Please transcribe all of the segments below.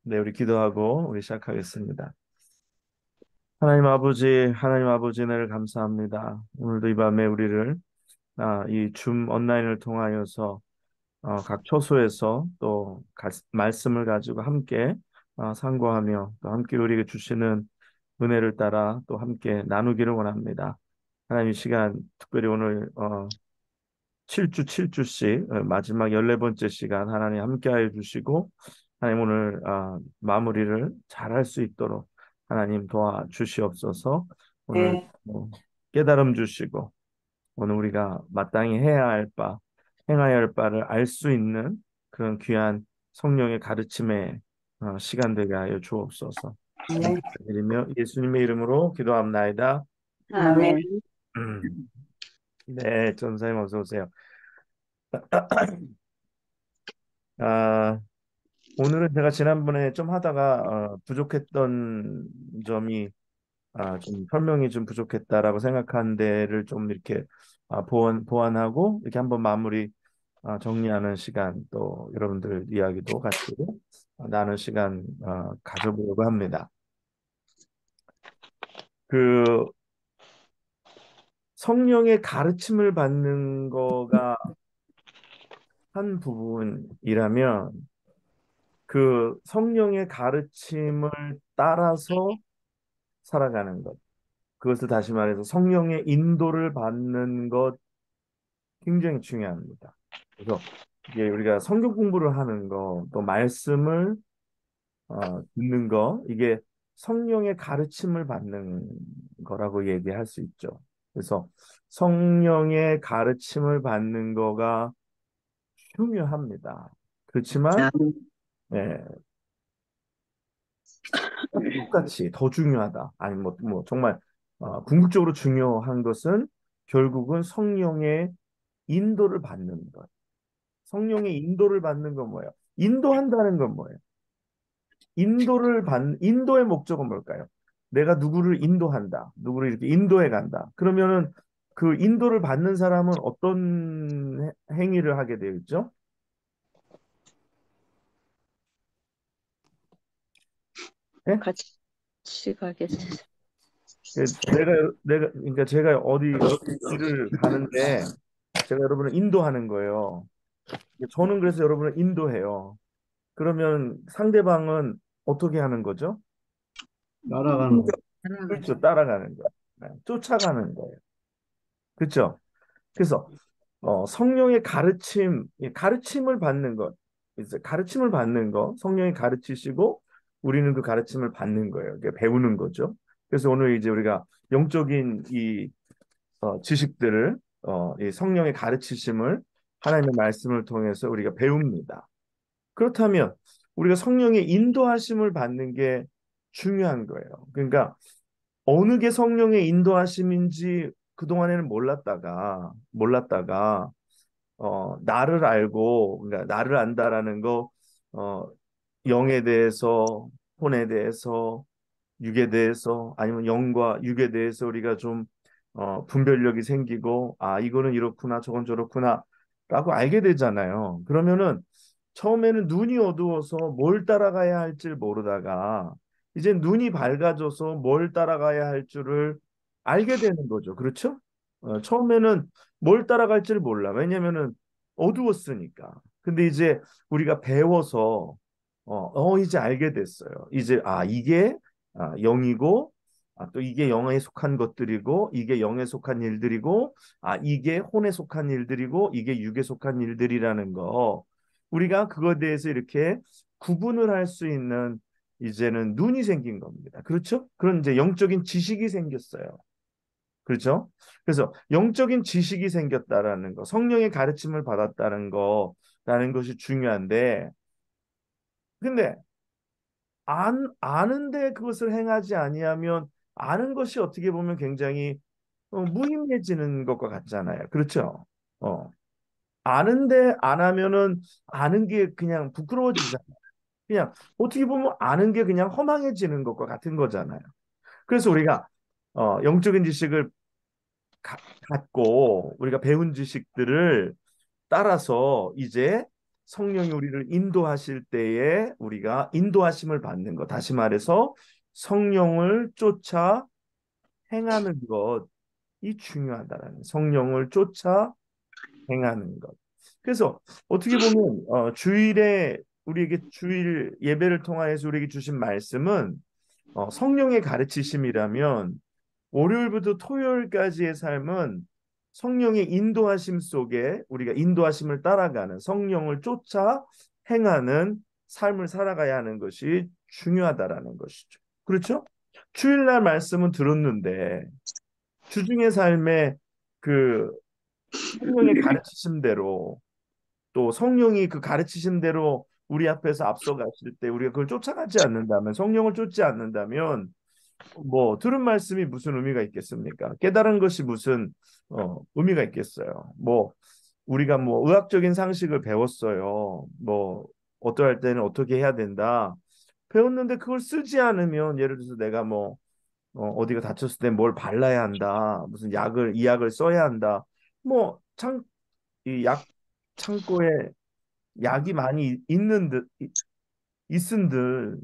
네, 우리 기도하고 우리 시작하겠습니다. 하나님 아버지 은혜를 감사합니다. 오늘도 이 밤에 우리를 이 줌 온라인을 통하여서 각 처소에서 또 말씀을 가지고 함께 상고하며 또 함께 우리에게 주시는 은혜를 따라 또 함께 나누기를 원합니다. 하나님 이 시간 특별히 오늘 7주 7주씩 마지막 14번째 시간 하나님 함께하여 주시고 하나님 오늘 마무리를 잘할 수 있도록 하나님 도와주시옵소서. 오늘 네, 깨달음 주시고 오늘 우리가 마땅히 해야 할 바, 행해야 할 바를 알 수 있는 그런 귀한 성령의 가르침의 시간 되게 하여 주옵소서. 네, 드리며 예수님의 이름으로 기도합나이다. 아멘. 네, 전사님 어서 오세요. 아, 오늘은 제가 지난번에 좀 하다가 부족했던 점이 좀 설명이 좀 부족했다라고 생각한 데를 좀 이렇게 보완하고 이렇게 한번 마무리 정리하는 시간 또 여러분들 이야기도 같이 나눈 시간 가져보려고 합니다. 그 성령의 가르침을 받는 거가 한 부분이라면 그 성령의 가르침을 따라서 살아가는 것. 그것을 다시 말해서 성령의 인도를 받는 것 굉장히 중요합니다. 그래서 이게 우리가 성경 공부를 하는 거, 또 말씀을 듣는 거, 이게 성령의 가르침을 받는 거라고 얘기할 수 있죠. 그래서 성령의 가르침을 받는 거가 중요합니다. 그렇지만 아멘. 예, 똑같이 더 중요하다. 아니 뭐 정말 궁극적으로 중요한 것은 결국은 성령의 인도를 받는 것. 성령의 인도를 받는 건 뭐예요? 인도한다는 건 뭐예요? 인도의 목적은 뭘까요? 내가 누구를 인도한다. 누구를 이렇게 인도해 간다. 그러면은 그 인도를 받는 사람은 어떤 행위를 하게 되어 있죠? 예? 같이 가겠습니다. 그러니까 제가 어디를 가는데 제가 여러분을 인도하는 거예요. 저는 그래서 여러분을 인도해요. 그러면 상대방은 어떻게 하는 거죠? 날아가는 거. 그렇죠. 따라가는 거예요. 네, 쫓아가는 거예요. 그렇죠. 그래서 성령의 가르침을 받는 것, 이제 가르침을 받는 거, 성령이 가르치시고 우리는 그 가르침을 받는 거예요. 이게 배우는 거죠. 그래서 오늘 이제 우리가 영적인 이 지식들을 이 성령의 가르치심을 하나님의 말씀을 통해서 우리가 배웁니다. 그렇다면 우리가 성령의 인도하심을 받는 게 중요한 거예요. 그러니까 어느 게 성령의 인도하심인지 그동안에는 몰랐다가 나를 알고 그러니까 나를 안다라는 거 어, 영에 대해서 혼에 대해서 육에 대해서 아니면 영과 육에 대해서 우리가 좀 분별력이 생기고 이거는 이렇구나 저건 저렇구나 라고 알게 되잖아요. 그러면은 처음에는 눈이 어두워서 뭘 따라가야 할지 모르다가 이제 눈이 밝아져서 뭘 따라가야 할 줄을 알게 되는 거죠. 그렇죠? 처음에는 뭘 따라갈지를 몰라. 왜냐면은 어두웠으니까. 근데 이제 우리가 배워서 이제 알게 됐어요. 이제 이게 영이고 또 이게 영에 속한 것들이고 이게 영에 속한 일들이고 이게 혼에 속한 일들이고 이게 육에 속한 일들이라는 거 우리가 그거에 대해서 이렇게 구분을 할 수 있는 이제는 눈이 생긴 겁니다. 그렇죠? 그런 이제 영적인 지식이 생겼어요. 그렇죠? 그래서 영적인 지식이 생겼다라는 거, 성령의 가르침을 받았다는 거라는 것이 중요한데, 근데 아는데 그것을 행하지 아니하면 아는 것이 어떻게 보면 굉장히 무의미해지는 것과 같잖아요. 그렇죠? 어, 아는데 안 하면은 아는 게 그냥 부끄러워지잖아요. 그냥 어떻게 보면 아는 게 그냥 허망해지는 것과 같은 거잖아요. 그래서 우리가 영적인 지식을 갖고 우리가 배운 지식들을 따라서 이제 성령이 우리를 인도하실 때에 우리가 인도하심을 받는 것. 다시 말해서 성령을 쫓아 행하는 것이 중요하다라는, 성령을 쫓아 행하는 것. 그래서 어떻게 보면 주일에 우리에게 주일 예배를 통하여서 우리에게 주신 말씀은 성령의 가르치심이라면 월요일부터 토요일까지의 삶은 성령의 인도하심 속에 우리가 인도하심을 따라가는, 성령을 쫓아 행하는 삶을 살아가야 하는 것이 중요하다라는 것이죠. 그렇죠? 주일날 말씀은 들었는데 주중의 삶에 그 성령의 가르치심대로, 또 성령이 그 가르치심대로 우리 앞에서 앞서가실 때 우리가 그걸 쫓아가지 않는다면, 성령을 쫓지 않는다면 뭐 들은 말씀이 무슨 의미가 있겠습니까? 깨달은 것이 무슨 의미가 있겠어요? 뭐 우리가 뭐 의학적인 상식을 배웠어요. 뭐 어떠할 때는 어떻게 해야 된다. 배웠는데 그걸 쓰지 않으면, 예를 들어서 내가 뭐 어디가 다쳤을 때 뭘 발라야 한다. 무슨 약을 이 약을 써야 한다. 뭐 이 약 창고에 약이 많이 있는 듯 있은들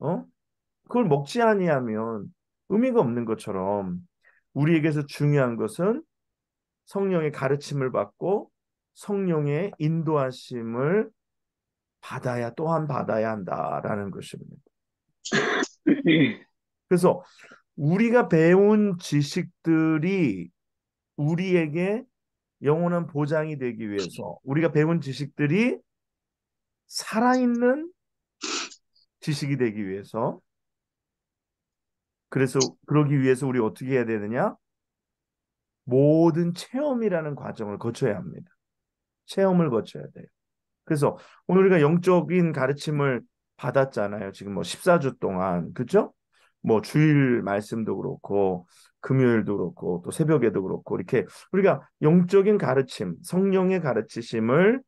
어? 그걸 먹지 아니하면 의미가 없는 것처럼, 우리에게서 중요한 것은 성령의 가르침을 받고 성령의 인도하심을 받아야, 또한 받아야 한다라는 것입니다. 그래서 우리가 배운 지식들이 우리에게 영원한 보장이 되기 위해서, 우리가 배운 지식들이 살아있는 지식이 되기 위해서, 그래서 그러기 위해서 우리 어떻게 해야 되느냐? 모든 체험이라는 과정을 거쳐야 합니다. 체험을 거쳐야 돼요. 그래서 오늘 우리가 영적인 가르침을 받았잖아요. 지금 뭐 14주 동안. 그죠? 뭐 주일 말씀도 그렇고 금요일도 그렇고 또 새벽에도 그렇고, 이렇게 우리가 영적인 가르침, 성령의 가르치심을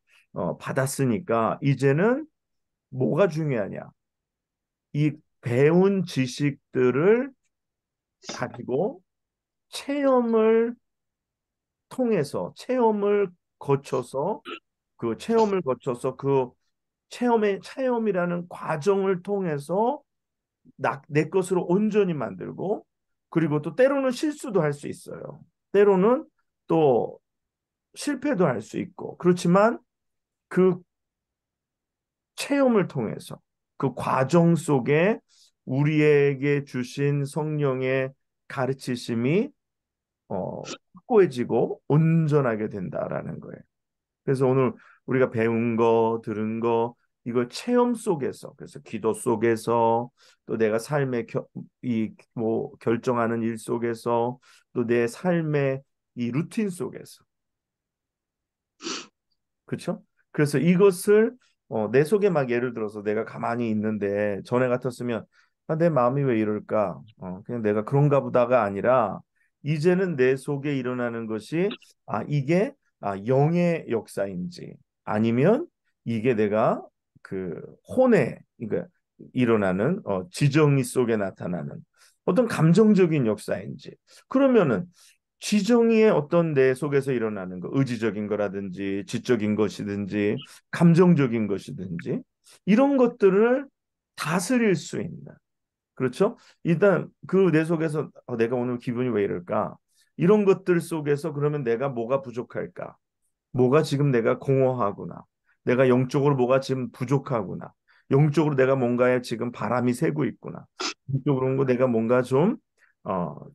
받았으니까 이제는 뭐가 중요하냐? 이 배운 지식들을 가지고 체험을 통해서, 체험을 거쳐서 그 체험이라는 과정을 통해서 내 것으로 온전히 만들고, 그리고 또 때로는 실수도 할 수 있어요. 때로는 또 실패도 할 수 있고, 그렇지만 그 체험을 통해서, 그 과정 속에 우리에게 주신 성령의 가르치심이 확고해지고 온전하게 된다라는 거예요. 그래서 오늘 우리가 배운 거, 들은 거, 이걸 체험 속에서, 그래서 기도 속에서, 또 내가 삶의 뭐 결정하는 일 속에서, 또 내 삶의 이 루틴 속에서, 그렇죠? 그래서 이것을 내 속에 막, 예를 들어서 내가 가만히 있는데 전에 같았으면 내 마음이 왜 이럴까? 그냥 내가 그런가 보다가 아니라, 이제는 내 속에 일어나는 것이 이게 영의 역사인지, 아니면 이게 내가 그 혼에, 그러니까 일어나는 지정의 속에 나타나는 어떤 감정적인 역사인지, 그러면은 지정의의 어떤 내 속에서 일어나는 거, 의지적인 거라든지 지적인 것이든지 감정적인 것이든지, 이런 것들을 다스릴 수 있는, 그렇죠? 일단 그 내 속에서 내가 오늘 기분이 왜 이럴까? 이런 것들 속에서 그러면 내가 뭐가 부족할까? 뭐가 지금 내가 공허하구나. 내가 영적으로 뭐가 지금 부족하구나. 영적으로 내가 뭔가에 지금 바람이 새고 있구나. 영적으로 내가 뭔가 좀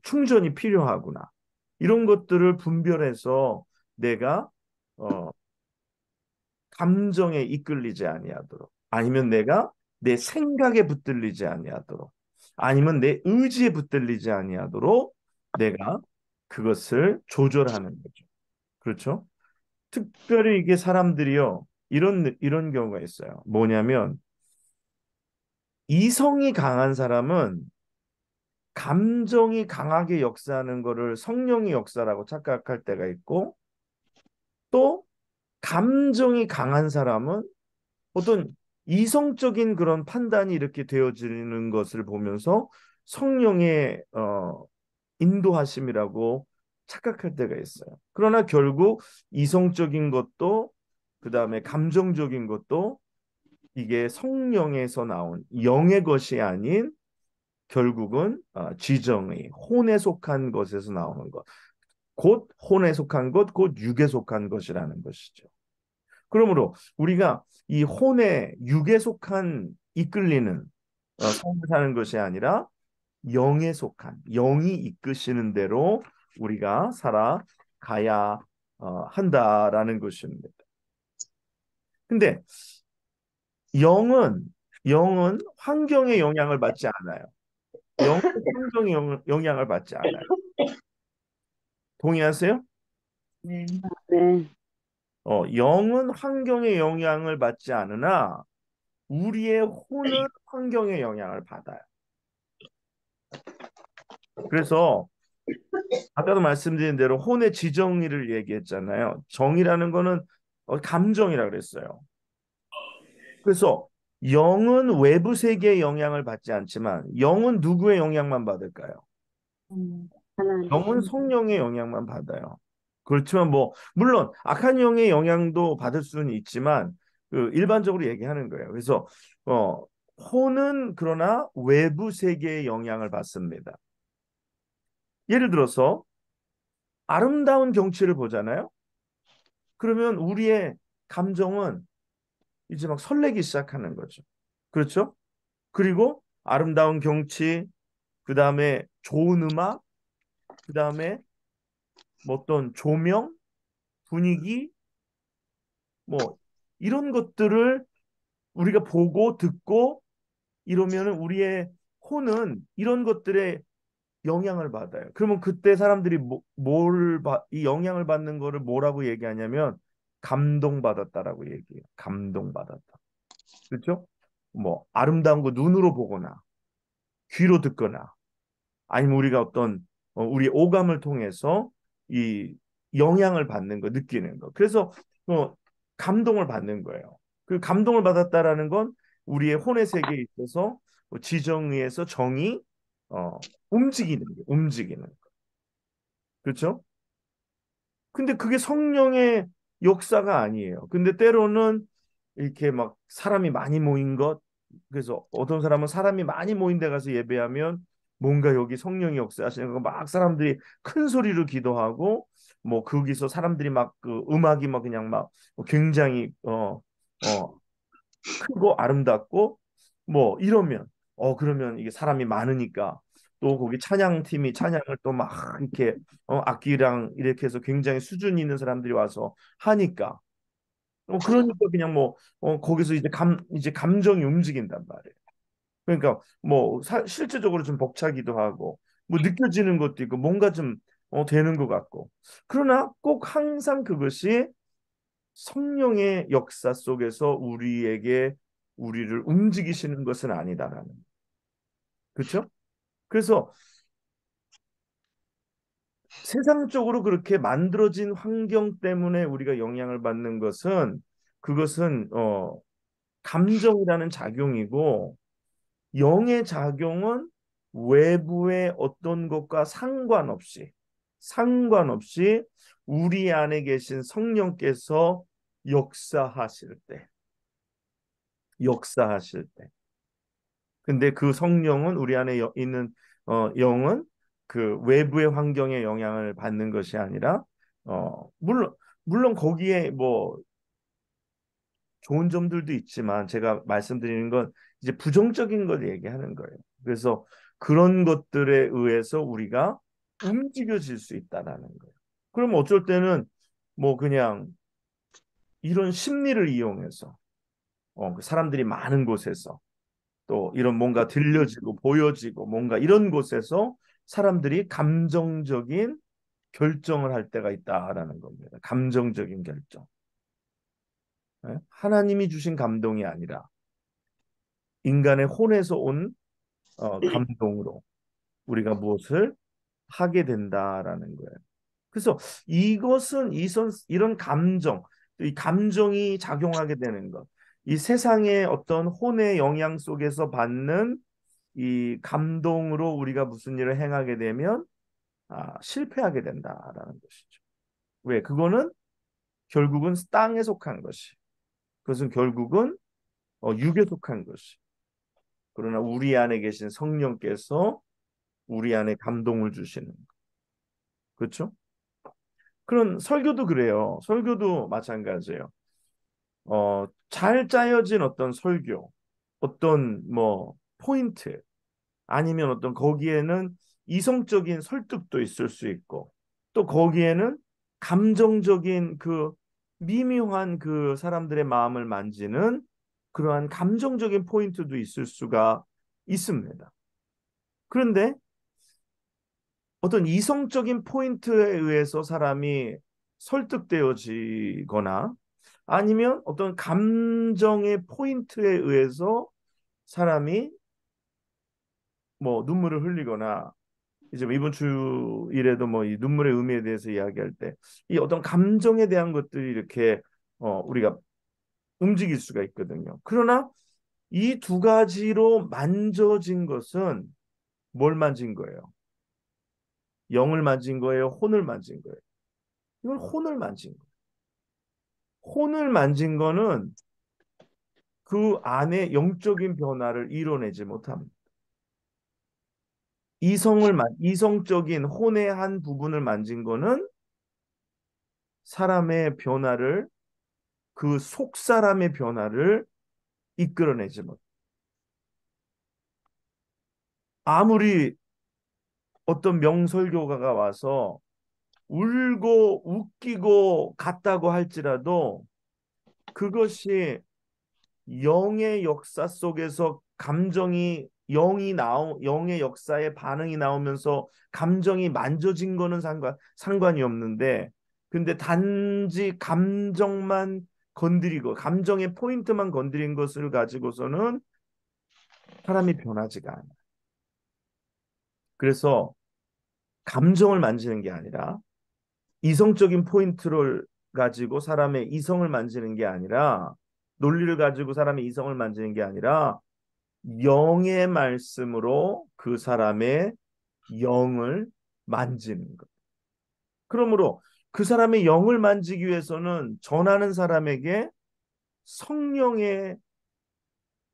충전이 필요하구나. 이런 것들을 분별해서 내가 어, 감정에 이끌리지 아니하도록, 아니면 내가 내 생각에 붙들리지 아니하도록, 아니면 내 의지에 붙들리지 아니하도록 내가 그것을 조절하는 거죠. 그렇죠? 특별히 이게 사람들이요, 이런 경우가 있어요. 뭐냐면 이성이 강한 사람은 감정이 강하게 역사하는 거를 성령의 역사라고 착각할 때가 있고, 또 감정이 강한 사람은 어떤 이성적인 그런 판단이 이렇게 되어지는 것을 보면서 성령의 인도하심이라고 착각할 때가 있어요. 그러나 결국 이성적인 것도 그다음에 감정적인 것도 이게 성령에서 나온 영의 것이 아닌 결국은 지정의 혼에 속한 것에서 나오는 것. 곧 혼에 속한 것, 곧 육에 속한 것이라는 것이죠. 그러므로 우리가 이 혼에 육에 속한 이끌리는 삶을 사는 것이 아니라 영에 속한 영이 이끄시는 대로 우리가 살아가야 한다라는 것입니다. 근데 영은 영은 환경의 영향을 받지 않아요. 영은 환경의 영향을 받지 않아요. 동의하세요? 네. 네. 영은 환경의 영향을 받지 않으나 우리의 혼은 환경의 영향을 받아요. 그래서 아까도 말씀드린 대로 혼의 지정의를 얘기했잖아요. 정의라는 거는 감정이라 그랬어요. 그래서 영은 외부 세계의 영향을 받지 않지만 영은 누구의 영향만 받을까요? 하나님. 영은 성령의 영향만 받아요. 그렇지만 뭐 물론 악한 영의 영향도 받을 수는 있지만 그 일반적으로 얘기하는 거예요. 그래서 어, 혼은 그러나 외부 세계의 영향을 받습니다. 예를 들어서 아름다운 경치를 보잖아요. 그러면 우리의 감정은 이제 막 설레기 시작하는 거죠. 그렇죠? 그리고 아름다운 경치, 그 다음에 좋은 음악, 그 다음에 뭐 어떤 조명, 분위기, 뭐 이런 것들을 우리가 보고 듣고 이러면은 우리의 혼은 이런 것들에 영향을 받아요. 그러면 그때 사람들이 이 영향을 받는 거를 뭐라고 얘기하냐면 감동받았다라고 얘기해요. 감동받았다. 그렇죠? 뭐 아름다운 거 눈으로 보거나 귀로 듣거나 아니면 우리가 어떤 우리 오감을 통해서 이 영향을 받는 거, 느끼는 거. 그래서 어, 감동을 받는 거예요. 그 감동을 받았다라는 건 우리의 혼의 세계에 있어서 지정의에서 정이 움직이는 거, 움직이는 거. 그렇죠? 근데 그게 성령의 역사가 아니에요. 근데 때로는 이렇게 막 사람이 많이 모인 것, 그래서 어떤 사람은 사람이 많이 모인 데 가서 예배하면 뭔가 여기 성령이 역사하시는 거 막 사람들이 큰 소리로 기도하고 뭐 거기서 사람들이 막 그 음악이 막 그냥 막 굉장히 어 크고 아름답고 뭐 이러면 그러면 이게 사람이 많으니까 또 거기 찬양팀이 찬양을 또 막 이렇게 악기랑 이렇게 해서 굉장히 수준 있는 사람들이 와서 하니까 그러니까 그냥 뭐 거기서 이제 감정이 움직인단 말이에요. 그러니까 뭐 실제적으로 좀 벅차기도 하고 뭐 느껴지는 것도 있고 뭔가 좀 되는 것 같고 그러나 꼭 항상 그것이 성령의 역사 속에서 우리를 움직이시는 것은 아니다라는 그렇죠? 그래서 세상적으로 그렇게 만들어진 환경 때문에 우리가 영향을 받는 것은 그것은 감정이라는 작용이고 영의 작용은 외부의 어떤 것과 상관없이 우리 안에 계신 성령께서 역사하실 때, 역사하실 때. 근데 그 성령은 우리 안에 있는 영은 그 외부의 환경에 영향을 받는 것이 아니라 물론 거기에 뭐 좋은 점들도 있지만 제가 말씀드리는 건 이제 부정적인 걸 얘기하는 거예요. 그래서 그런 것들에 의해서 우리가 움직여질 수 있다라는 거예요. 그럼 어쩔 때는 뭐 그냥 이런 심리를 이용해서 그 사람들이 많은 곳에서 또 이런 뭔가 들려지고 보여지고 뭔가 이런 곳에서 사람들이 감정적인 결정을 할 때가 있다라는 겁니다. 감정적인 결정. 예? 하나님이 주신 감동이 아니라 인간의 혼에서 온 감동으로 우리가 무엇을 하게 된다라는 거예요. 그래서 이런 감정, 이 감정이 작용하게 되는 것, 이 세상의 어떤 혼의 영향 속에서 받는 이 감동으로 우리가 무슨 일을 행하게 되면 실패하게 된다라는 것이죠. 왜? 그거는 결국은 땅에 속한 것이. 그것은 결국은 육에 속한 것이. 그러나 우리 안에 계신 성령께서 우리 안에 감동을 주시는 거. 그렇죠? 그런 설교도 그래요. 설교도 마찬가지예요. 잘 짜여진 어떤 설교, 어떤 뭐 포인트, 아니면 어떤 거기에는 이성적인 설득도 있을 수 있고, 또 거기에는 감정적인 그 미묘한 그 사람들의 마음을 만지는 그러한 감정적인 포인트도 있을 수가 있습니다. 그런데 어떤 이성적인 포인트에 의해서 사람이 설득되어지거나 아니면 어떤 감정의 포인트에 의해서 사람이 뭐 눈물을 흘리거나 이제 뭐 이번 주일에도 뭐 이 눈물의 의미에 대해서 이야기할 때 이 어떤 감정에 대한 것들이 이렇게 우리가 움직일 수가 있거든요. 그러나 이 두 가지로 만져진 것은 뭘 만진 거예요? 영을 만진 거예요? 혼을 만진 거예요? 이걸 혼을 만진 거예요. 혼을 만진 거는 그 안에 영적인 변화를 이뤄내지 못합니다. 이성적인 혼의 한 부분을 만진 거는 사람의 변화를, 그 속 사람의 변화를 이끌어내지 못. 아무리 어떤 명설교가가 와서 울고 웃기고 같다고 할지라도 그것이 영의 역사 속에서 감정이 영의 역사에 반응이 나오면서 감정이 만져진 거는 상관이 없는데, 근데 단지 감정만 건드리고 감정의 포인트만 건드린 것을 가지고서는 사람이 변하지가 않아. 그래서 감정을 만지는 게 아니라 이성적인 포인트를 가지고 사람의 이성을 만지는 게 아니라, 논리를 가지고 사람의 이성을 만지는 게 아니라 영의 말씀으로 그 사람의 영을 만지는 것. 그러므로 그 사람의 영을 만지기 위해서는 전하는 사람에게 성령의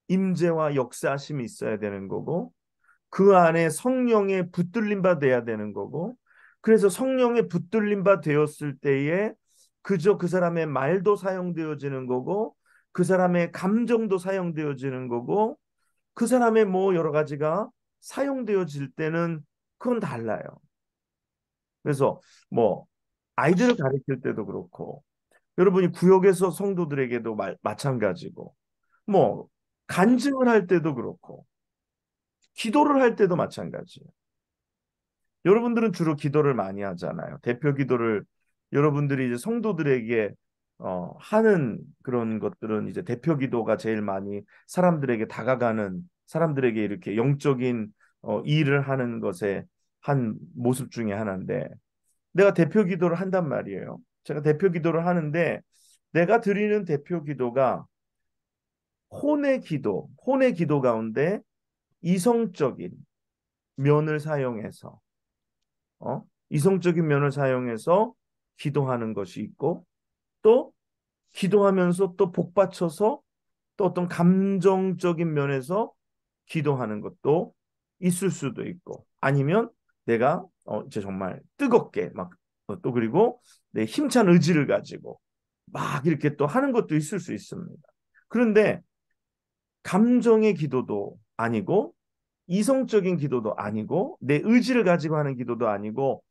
임재와 역사하심이 있어야 되는 거고, 그 안에 성령의 붙들림 바 돼야 되는 거고, 그래서 성령의 붙들림 바 되었을 때에 그저 그 사람의 말도 사용되어지는 거고, 그 사람의 감정도 사용되어지는 거고, 그 사람의 뭐 여러 가지가 사용되어질 때는 그건 달라요. 그래서 뭐 아이들을 가르칠 때도 그렇고, 여러분이 구역에서 성도들에게도 마찬가지고, 뭐 간증을 할 때도 그렇고, 기도를 할 때도 마찬가지예요. 여러분들은 주로 기도를 많이 하잖아요. 대표 기도를 여러분들이 이제 성도들에게 하는 그런 것들은 이제 대표 기도가 제일 많이 사람들에게 다가가는, 사람들에게 이렇게 영적인 일을 하는 것의 한 모습 중에 하나인데, 내가 대표 기도를 한단 말이에요. 제가 대표 기도를 하는데 내가 드리는 대표 기도가 혼의 기도 가운데 이성적인 면을 사용해서 이성적인 면을 사용해서 기도하는 것이 있고, 또 기도하면서 또 복받쳐서 또 어떤 감정적인 면에서 기도하는 것도 있을 수도 있고, 아니면 내가 이제 정말 뜨겁게 막 또 그리고 내 힘찬 의지를 가지고 막 이렇게 또 하는 것도 있을 수 있습니다. 그런데 감정의 기도도 아니고 이성적인 기도도 아니고 내 의지를 가지고 하는 기도도 아니고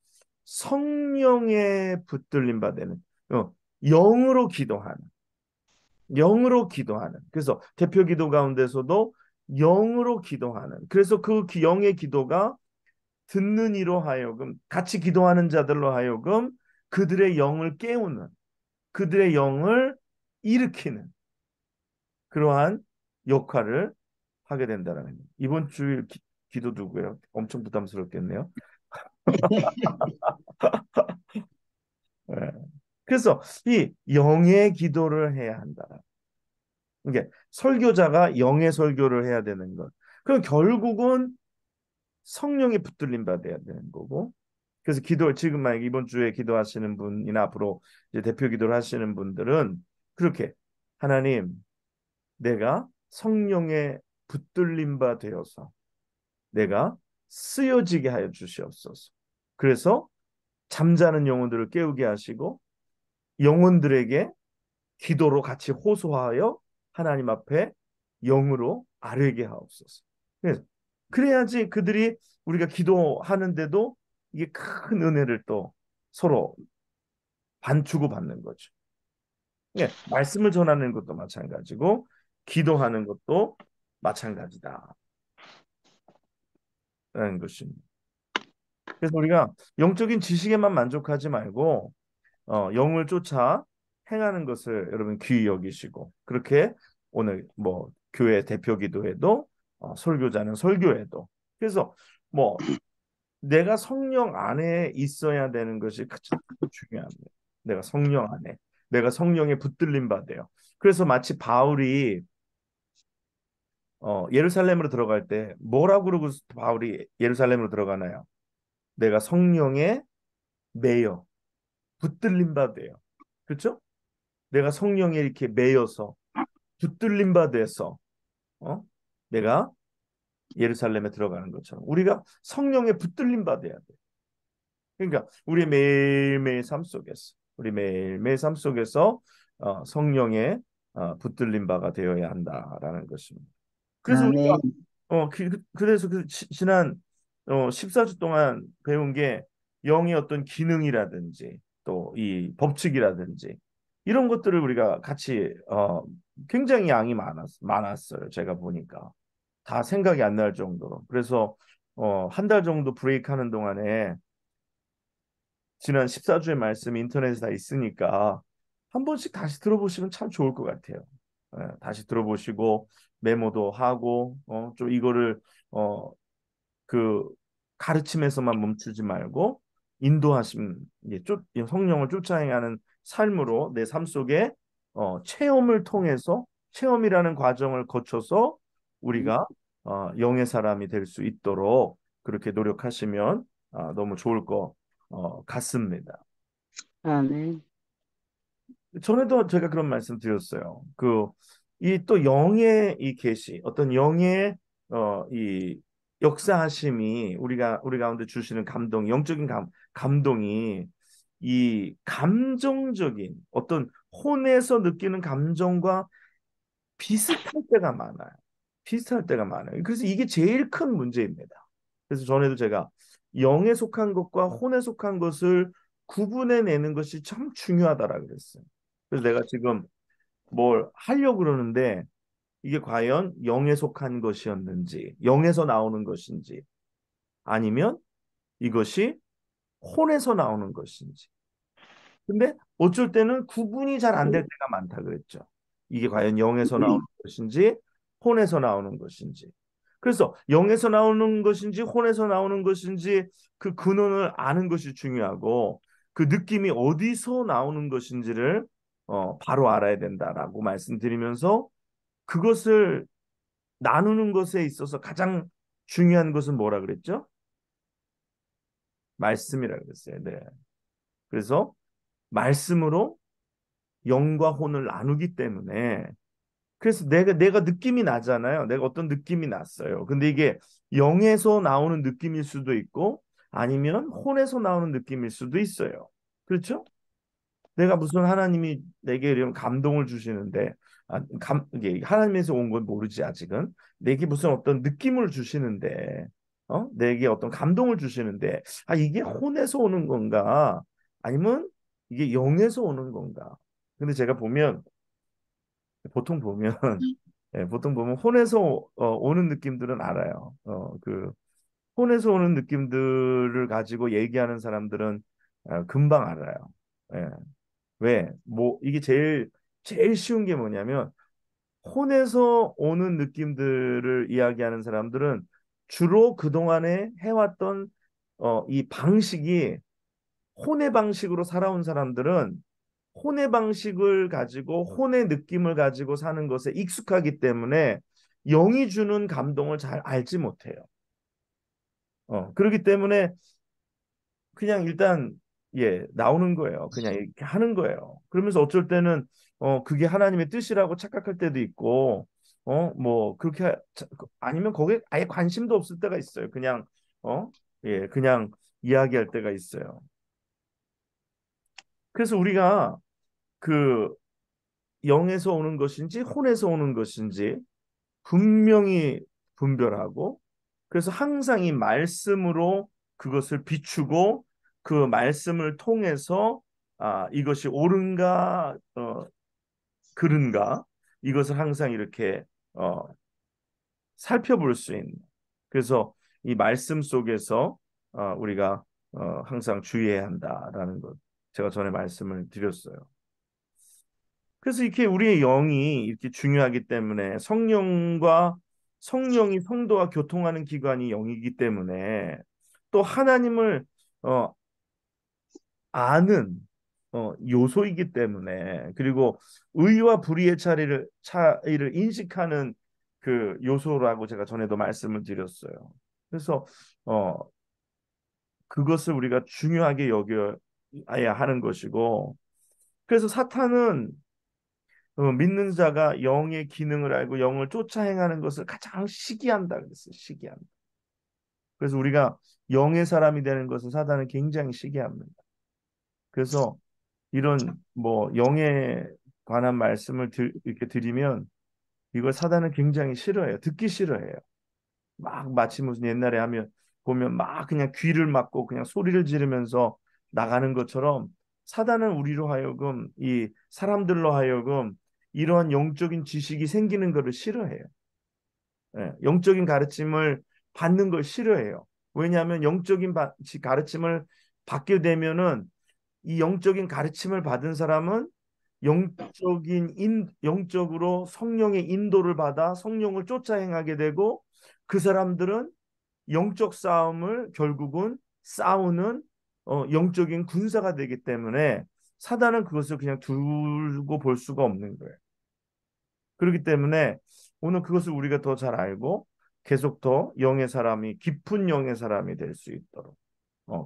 성령의 붙들림 받는 영으로 기도하는, 그래서 대표 기도 가운데서도 영으로 기도하는, 그래서 그 영의 기도가 듣는 이로 하여금, 같이 기도하는 자들로 하여금 그들의 영을 깨우는, 그들의 영을 일으키는 그러한 역할을 하게 된다는 겁니다. 이번 주일 기도 누구예요? 엄청 부담스럽겠네요. 네. 그래서 이 영의 기도를 해야 한다. 이게 설교자가 영의 설교를 해야 되는 것. 그럼 결국은 성령이 붙들림 받아야 되는 거고, 그래서 기도 지금 만약 이번 주에 기도하시는 분이나 앞으로 이제 대표 기도를 하시는 분들은 그렇게 하나님 내가 성령의 붙들림 바 되어서 내가 쓰여지게 하여 주시옵소서. 그래서 잠자는 영혼들을 깨우게 하시고 영혼들에게 기도로 같이 호소하여 하나님 앞에 영으로 아뢰게 하옵소서. 그래서 그래야지 그들이 우리가 기도하는데도 이게 큰 은혜를 또 서로 반주고 받는 거죠. 예, 말씀을 전하는 것도 마찬가지고 기도하는 것도 마찬가지다라는 것입니다. 그래서 우리가 영적인 지식에만 만족하지 말고 영을 쫓아 행하는 것을 여러분 귀히 여기시고 그렇게 오늘 뭐 교회 대표 기도회도 설교자는 설교회도 그래서 뭐 내가 성령 안에 있어야 되는 것이 가장 중요합니다. 내가 성령 안에 내가 성령에 붙들림 받아요. 그래서 마치 바울이 예루살렘으로 들어갈 때 뭐라고 그러고 바울이 예루살렘으로 들어가나요? 내가 성령에 매여 붙들림 받아요. 그렇죠? 내가 성령에 이렇게 매여서 붙들림 받아서 어? 내가 예루살렘에 들어가는 것처럼 우리가 성령에 붙들림 받아야 돼. 그러니까 우리 매일매일 삶 속에서 우리 매일매일 삶 속에서 성령에 붙들림 바가 되어야 한다라는 것입니다. 그래서 우리가 아멘. 그래서 지난 14주 동안 배운 게 영의 어떤 기능이라든지 또 이 법칙이라든지 이런 것들을 우리가 같이 굉장히 양이 많았어요. 제가 보니까 다 생각이 안 날 정도로. 그래서 한 달 정도 브레이크 하는 동안에 지난 14주의 말씀 인터넷에 다 있으니까 한 번씩 다시 들어보시면 참 좋을 것 같아요. 다시 들어보시고 메모도 하고 좀 이거를 어, 그 가르침에서만 멈추지 말고 인도하심, 이 성령을 쫓아행하는 삶으로 내 삶 속에 체험을 통해서 체험이라는 과정을 거쳐서 우리가 영의 사람이 될 수 있도록 그렇게 노력하시면 너무 좋을 것 같습니다. 아멘. 전에도 제가 그런 말씀 드렸어요. 이 또 영의 이 계시, 어떤 영의 이 역사하심이 우리 가운데 주시는 감동, 영적인 감동이 이 감정적인 어떤 혼에서 느끼는 감정과 비슷할 때가 많아요. 비슷할 때가 많아요. 그래서 이게 제일 큰 문제입니다. 그래서 전에도 제가 영에 속한 것과 혼에 속한 것을 구분해내는 것이 참 중요하다라고 그랬어요. 그래서 내가 지금 뭘 하려고 그러는데 이게 과연 영에 속한 것이었는지, 영에서 나오는 것인지, 아니면 이것이 혼에서 나오는 것인지. 근데 어쩔 때는 구분이 잘 안 될 때가 많다 그랬죠. 이게 과연 영에서 나오는 것인지 혼에서 나오는 것인지. 그래서 영에서 나오는 것인지 혼에서 나오는 것인지 그 근원을 아는 것이 중요하고 그 느낌이 어디서 나오는 것인지를 바로 알아야 된다라고 말씀드리면서 그것을 나누는 것에 있어서 가장 중요한 것은 뭐라 그랬죠? 말씀이라 그랬어요. 네. 그래서 말씀으로 영과 혼을 나누기 때문에 그래서 내가 느낌이 나잖아요. 내가 어떤 느낌이 났어요. 근데 이게 영에서 나오는 느낌일 수도 있고 아니면 혼에서 나오는 느낌일 수도 있어요. 그렇죠? 내가 무슨 하나님이 내게 이런 감동을 주시는데 이게 하나님에서 온 건 모르지 아직은 내게 무슨 어떤 느낌을 주시는데 내게 어떤 감동을 주시는데 이게 혼에서 오는 건가 아니면 이게 영에서 오는 건가 근데 제가 보통 보면 보통 보면 혼에서 오는 느낌들은 알아요. 혼에서 오는 느낌들을 가지고 얘기하는 사람들은 금방 알아요. 예. 왜? 뭐 이게 제일 쉬운 게 뭐냐면 혼에서 오는 느낌들을 이야기하는 사람들은 주로 그동안에 해왔던 이 방식이 혼의 방식으로 살아온 사람들은 혼의 방식을 가지고 혼의 느낌을 가지고 사는 것에 익숙하기 때문에 영이 주는 감동을 잘 알지 못해요. 그렇기 때문에 그냥 일단 나오는 거예요. 그냥 이렇게 하는 거예요. 그러면서 어쩔 때는 그게 하나님의 뜻이라고 착각할 때도 있고 뭐 그렇게 아니면 거기에 아예 관심도 없을 때가 있어요. 그냥 어, 그냥 이야기할 때가 있어요. 그래서 우리가 그 영에서 오는 것인지 혼에서 오는 것인지 분명히 분별하고 그래서 항상 이 말씀으로 그것을 비추고 그 말씀을 통해서 이것이 옳은가 그른가 이것을 항상 이렇게 어, 살펴볼 수 있는 그래서 이 말씀 속에서 우리가 항상 주의해야 한다라는 것 제가 전에 말씀을 드렸어요. 그래서 이렇게 우리의 영이 이렇게 중요하기 때문에 성령이 성도와 교통하는 기관이 영이기 때문에 또 하나님을 어, 아는 요소이기 때문에 그리고 의와 불의의 차이를 인식하는 그 요소라고 제가 전에도 말씀을 드렸어요. 그래서 어, 그것을 우리가 중요하게 여겨야 하는 것이고 그래서 사탄은 믿는 자가 영의 기능을 알고 영을 쫓아 행하는 것을 가장 시기한다 그랬어요. 시기한다. 그래서 우리가 영의 사람이 되는 것은 사단은 굉장히 시기합니다. 그래서 이런 뭐 영에 관한 말씀을 이렇게 드리면 이걸 사단은 굉장히 싫어해요. 듣기 싫어해요. 막 마치 무슨 옛날에 하면 보면 막 그냥 귀를 막고 그냥 소리를 지르면서 나가는 것처럼 사단은 우리로 하여금 이 사람들로 하여금 이러한 영적인 지식이 생기는 것을 싫어해요. 영적인 가르침을 받는 걸 싫어해요. 왜냐하면 가르침을 받게 되면은 이 영적인 가르침을 받은 사람은 영적으로 성령의 인도를 받아 성령을 쫓아 행하게 되고 그 사람들은 영적 싸움을 결국은 싸우는 영적인 군사가 되기 때문에 사단은 그것을 그냥 두고 볼 수가 없는 거예요. 그렇기 때문에 오늘 그것을 우리가 더 잘 알고 계속 더 영의 사람이 깊은 영의 사람이 될 수 있도록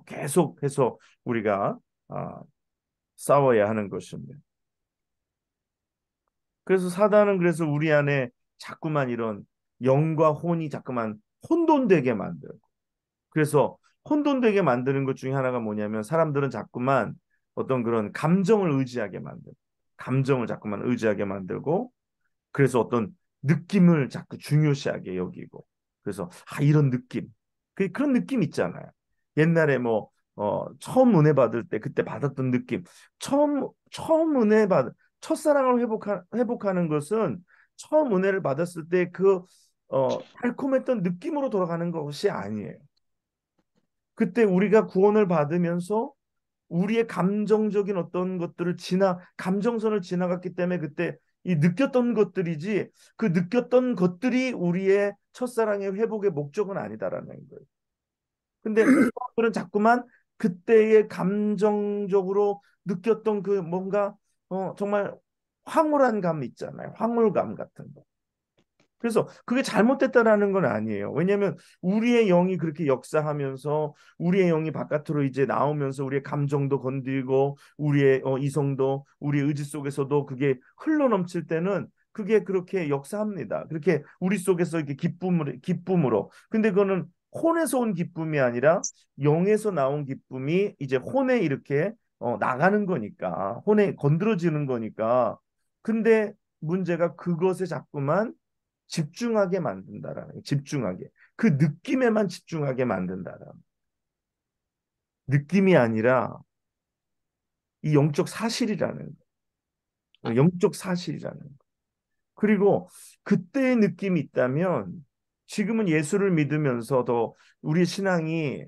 계속해서 우리가 아, 싸워야 하는 것입니다. 그래서 사단은 그래서 우리 안에 자꾸만 이런 영과 혼이 자꾸만 혼돈되게 만들고 그래서 혼돈되게 만드는 것 중에 하나가 뭐냐면 사람들은 자꾸만 어떤 그런 감정을 자꾸만 의지하게 만들고 그래서 어떤 느낌을 자꾸 중요시하게 여기고 그래서 이런 느낌 그런 느낌 있잖아요. 옛날에 뭐 처음 은혜 받을 때 그때 받았던 느낌 처음 첫사랑을 회복하는 것은 처음 은혜를 받았을 때 그 달콤했던 느낌으로 돌아가는 것이 아니에요. 그때 우리가 구원을 받으면서 우리의 감정적인 어떤 것들을 감정선을 지나갔기 때문에 그때 이 느꼈던 것들이지 그 느꼈던 것들이 우리의 첫사랑의 회복의 목적은 아니다라는 거예요. 근데 사람들은 자꾸만 그때의 감정적으로 느꼈던 그 뭔가 정말 황홀한 감 있잖아요. 황홀감 같은 거. 그래서 그게 잘못됐다라는 건 아니에요. 왜냐하면 우리의 영이 그렇게 역사하면서 우리의 영이 바깥으로 이제 나오면서 우리의 감정도 건들고 우리의 이성도 우리의 의지 속에서도 그게 흘러넘칠 때는 그게 그렇게 역사합니다. 그렇게 우리 속에서 이렇게 기쁨으로. 근데 그거는 혼에서 온 기쁨이 아니라 영에서 나온 기쁨이 이제 혼에 이렇게 나가는 거니까 혼에 건드려지는 거니까. 근데 문제가 그것에 자꾸만 집중하게 만든다라는 거예요. 집중하게. 그 느낌에만 집중하게 만든다라는 느낌이 아니라 이 영적 사실이라는 거예요. 영적 사실이라는 거예요. 그리고 그때의 느낌이 있다면 지금은 예수를 믿으면서 더 우리 신앙이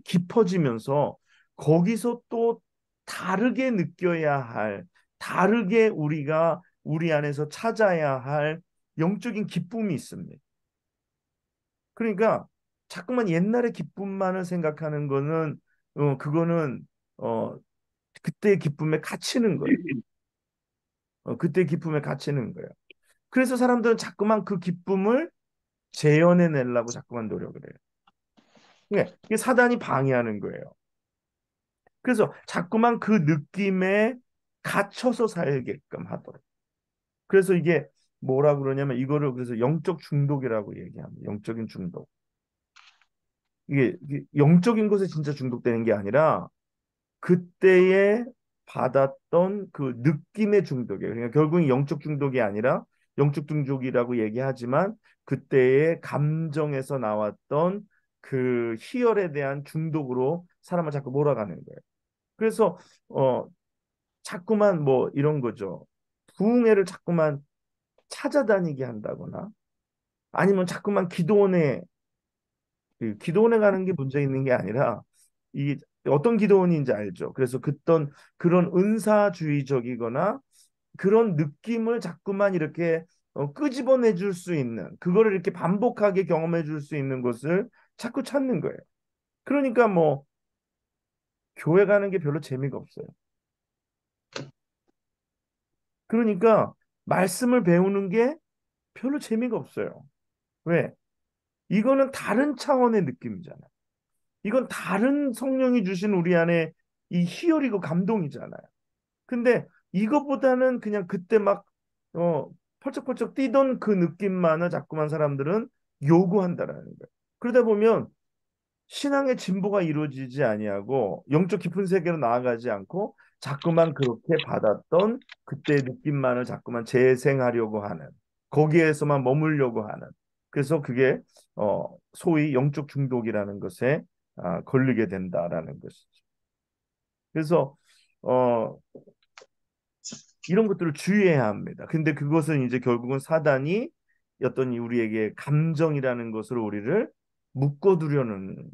깊어지면서 거기서 또 다르게 느껴야 다르게 우리가 우리 안에서 찾아야 할 영적인 기쁨이 있습니다. 그러니까 자꾸만 옛날의 기쁨만을 생각하는 거는 그거는 어 그때의 기쁨에 갇히는 거예요. 그때의 기쁨에 갇히는 거예요. 그래서 사람들은 자꾸만 그 기쁨을 재현해 내려고 자꾸만 노력을 해요. 이게 사단이 방해하는 거예요. 그래서 자꾸만 그 느낌에 갇혀서 살게끔 하도록. 그래서 이게 뭐라 그러냐면 이거를 그래서 영적 중독이라고 얘기합니다. 영적인 중독. 이게 영적인 것에 진짜 중독되는 게 아니라 그때에 받았던 그 느낌의 중독이에요. 그러니까 결국은 영적 중독이 아니라 영적 중독이라고 얘기하지만 그때의 감정에서 나왔던 그 희열에 대한 중독으로 사람을 자꾸 몰아가는 거예요. 그래서 자꾸만 뭐 이런 거죠. 부흥회를 자꾸만 찾아다니게 한다거나 아니면 자꾸만 기도원에 그 기도원에 가는 게 문제 있는 게 아니라 이 어떤 기도원인지 알죠. 그래서 그런 은사주의적이거나 그런 느낌을 자꾸만 이렇게 끄집어내 줄 수 있는 그거를 이렇게 반복하게 경험해 줄 수 있는 것을 자꾸 찾는 거예요. 그러니까 뭐 교회 가는 게 별로 재미가 없어요. 그러니까 말씀을 배우는 게 별로 재미가 없어요. 왜? 이거는 다른 차원의 느낌이잖아요. 이건 다른 성령이 주신 우리 안에 이 희열이고 감동이잖아요. 근데 이것보다는 그냥 그때 막 펄쩍펄쩍 뛰던 그 느낌만을 자꾸만 사람들은 요구한다라는 거예요. 그러다 보면 신앙의 진보가 이루어지지 아니하고 영적 깊은 세계로 나아가지 않고 자꾸만 그렇게 받았던 그때의 느낌만을 자꾸만 재생하려고 하는 거기에서만 머물려고 하는 그래서 그게 소위 영적 중독이라는 것에 걸리게 된다라는 것이죠. 그래서 어, 이런 것들을 주의해야 합니다. 근데 그것은 이제 결국은 사단이 어떤 우리에게 감정이라는 것으로 우리를 묶어두려는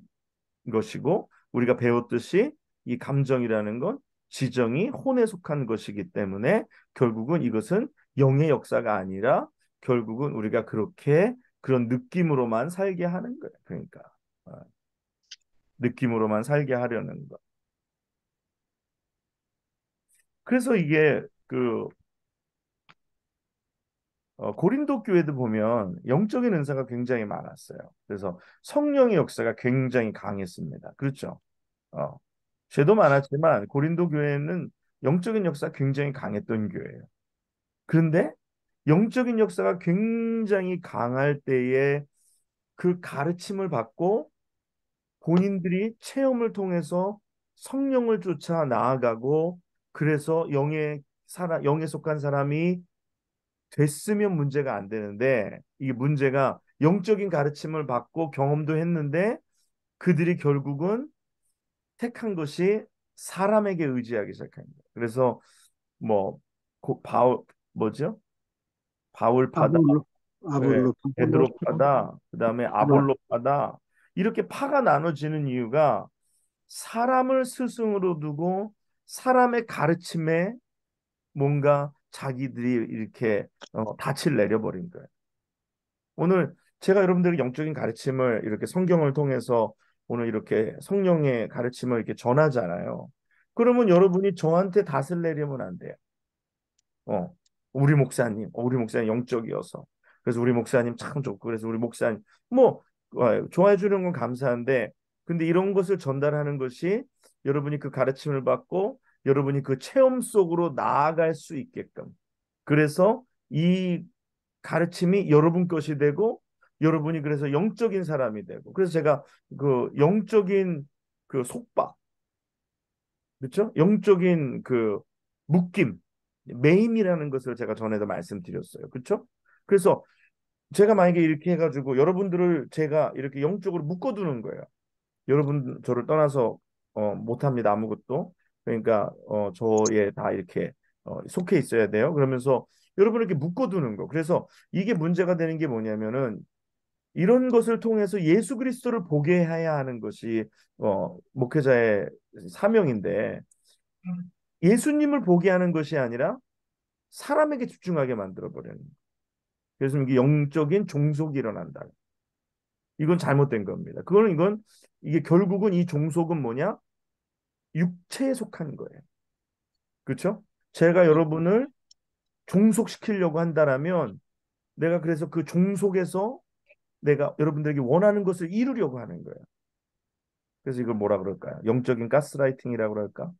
것이고 우리가 배웠듯이 이 감정이라는 건 지정이 혼에 속한 것이기 때문에 결국은 이것은 영의 역사가 아니라 결국은 우리가 그렇게 그런 느낌으로만 살게 하는 거예요. 그러니까 어, 느낌으로만 살게 하려는 것. 그래서 이게 그 고린도 교회도 보면 영적인 은사가 굉장히 많았어요. 그래서 성령의 역사가 굉장히 강했습니다. 그렇죠? 어, 죄도 많았지만 고린도 교회는 영적인 역사가 굉장히 강했던 교회예요. 그런데 영적인 역사가 굉장히 강할 때에 그 가르침을 받고 본인들이 체험을 통해서 성령을 쫓아 나아가고 그래서 영에 속한 사람이 됐으면 문제가 안 되는데 이게 문제가 영적인 가르침을 받고 경험도 했는데 그들이 결국은 택한 것이 사람에게 의지하기 시작합니다. 그래서 뭐 바울 뭐죠? 바울파다, 아볼로, 예, 아볼로, 아볼로, 베드로파다, 그다음에 하다. 아볼로파다 이렇게 파가 나눠지는 이유가 사람을 스승으로 두고 사람의 가르침에 뭔가 자기들이 이렇게 닻을 내려버린 거예요. 오늘 제가 여러분들에게 영적인 가르침을 이렇게 성경을 통해서 오늘 이렇게 성령의 가르침을 이렇게 전하잖아요. 그러면 여러분이 저한테 닻을 내리면 안 돼요. 어, 우리 목사님 영적이어서. 그래서 우리 목사님 참 좋고, 그래서 우리 목사님, 뭐, 좋아해 주는 건 감사한데, 근데 이런 것을 전달하는 것이 여러분이 그 가르침을 받고, 여러분이 그 체험 속으로 나아갈 수 있게끔. 그래서 이 가르침이 여러분 것이 되고, 여러분이 그래서 영적인 사람이 되고, 그래서 제가 그 영적인 그 속박, 그렇죠? 영적인 그 묶임, 매임이라는 것을 제가 전에도 말씀드렸어요. 그렇죠? 그래서 제가 만약에 이렇게 해가지고 여러분들을 제가 이렇게 영적으로 묶어두는 거예요. 여러분 저를 떠나서 못합니다 아무것도. 그러니까 저에 다 이렇게 속해 있어야 돼요. 그러면서 여러분을 이렇게 묶어두는 거. 그래서 이게 문제가 되는 게 뭐냐면은 이런 것을 통해서 예수 그리스도를 보게 해야 하는 것이 목회자의 사명인데 예수님을 보게 하는 것이 아니라 사람에게 집중하게 만들어 버리는. 그래서 이게 영적인 종속이 일어난다. 이건 잘못된 겁니다. 이건 이게 결국은 이 종속은 뭐냐? 육체에 속한 거예요. 그렇죠? 제가 여러분을 종속시키려고 한다라면 내가 그래서 그 종속에서 내가 여러분들에게 원하는 것을 이루려고 하는 거예요. 그래서 이걸 뭐라 그럴까요? 영적인 가스라이팅이라고 그럴까?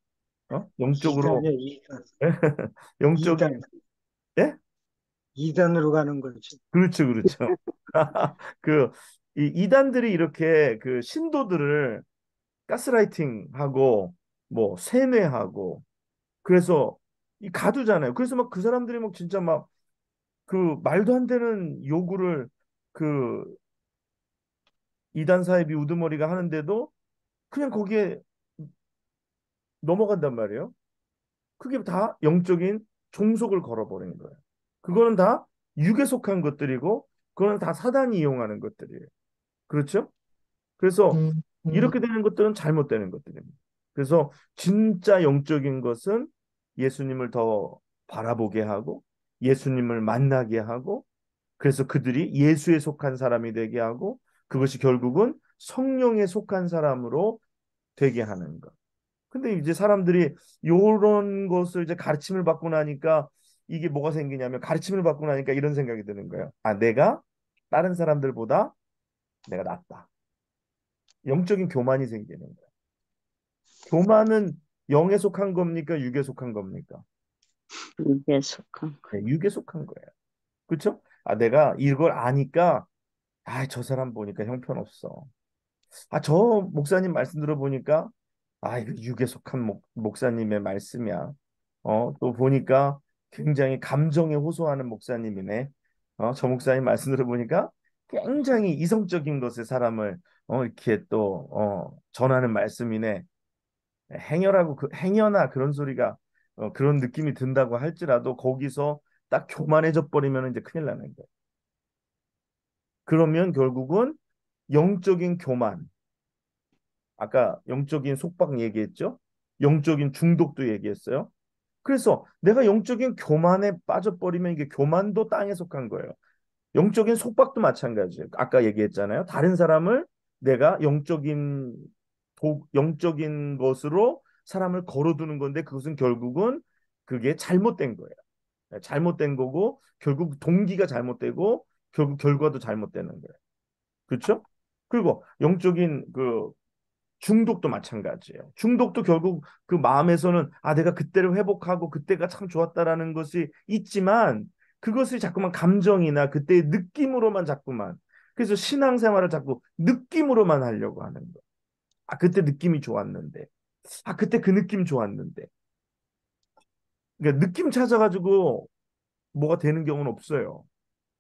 영적으로, 이단이요, 이단. 영적, 이단. 예? 이단으로 가는 거지. 그렇죠, 그렇죠. 그, 이 이단들이 이렇게 그 신도들을 가스라이팅하고, 뭐, 세뇌하고, 그래서 이 가두잖아요. 그래서 막 그 사람들이 막 진짜 막 그 말도 안 되는 요구를 그 이단 사이비 우두머리가 하는데도 그냥 거기에 넘어간단 말이에요. 그게 다 영적인 종속을 걸어버리는 거예요. 그거는 다 육에 속한 것들이고, 그거는 다 사단이 이용하는 것들이에요. 그렇죠? 그래서 이렇게 되는 것들은 잘못되는 것들입니다. 그래서 진짜 영적인 것은 예수님을 더 바라보게 하고, 예수님을 만나게 하고, 그래서 그들이 예수에 속한 사람이 되게 하고, 그것이 결국은 성령에 속한 사람으로 되게 하는 것. 근데 이제 사람들이 요런 것을 이제 가르침을 받고 나니까 이게 뭐가 생기냐면, 가르침을 받고 나니까 이런 생각이 드는 거예요. 아, 내가 다른 사람들보다 내가 낫다. 영적인 교만이 생기는 거예요. 교만은 영에 속한 겁니까? 육에 속한 겁니까? 이게 속한 거. 네, 육에 속한 거예요. 그렇죠? 아, 내가 이걸 아니까, 아, 저 사람 보니까 형편없어. 아, 저 목사님 말씀 들어보니까, 아, 이거 육에 속한 목사님의 말씀이야. 또 보니까 굉장히 감정에 호소하는 목사님이네. 저 목사님 말씀 들어보니까 굉장히 이성적인 것에 사람을 이렇게 또 전하는 말씀이네. 행여라고 행여나 그런 소리가 그런 느낌이 든다고 할지라도 거기서 딱 교만해져 버리면 이제 큰일 나는 거예요. 그러면 결국은 영적인 교만, 아까 영적인 속박 얘기했죠? 영적인 중독도 얘기했어요. 그래서 내가 영적인 교만에 빠져버리면 이게 교만도 땅에 속한 거예요. 영적인 속박도 마찬가지예요. 아까 얘기했잖아요. 다른 사람을 내가 영적인 것으로 사람을 걸어두는 건데, 그것은 결국은 그게 잘못된 거예요. 잘못된 거고, 결국 동기가 잘못되고, 결국 결과도 잘못되는 거예요. 그렇죠? 그리고 영적인 그 중독도 마찬가지예요. 중독도 결국 그 마음에서는 아, 내가 그때를 회복하고 그때가 참 좋았다라는 것이 있지만, 그것을 자꾸만 감정이나 그때의 느낌으로만 자꾸만, 그래서 신앙생활을 자꾸 느낌으로만 하려고 하는 거예요. 아, 그때 느낌이 좋았는데. 아, 그때 그 느낌 좋았는데. 그러니까 느낌 찾아가지고 뭐가 되는 경우는 없어요.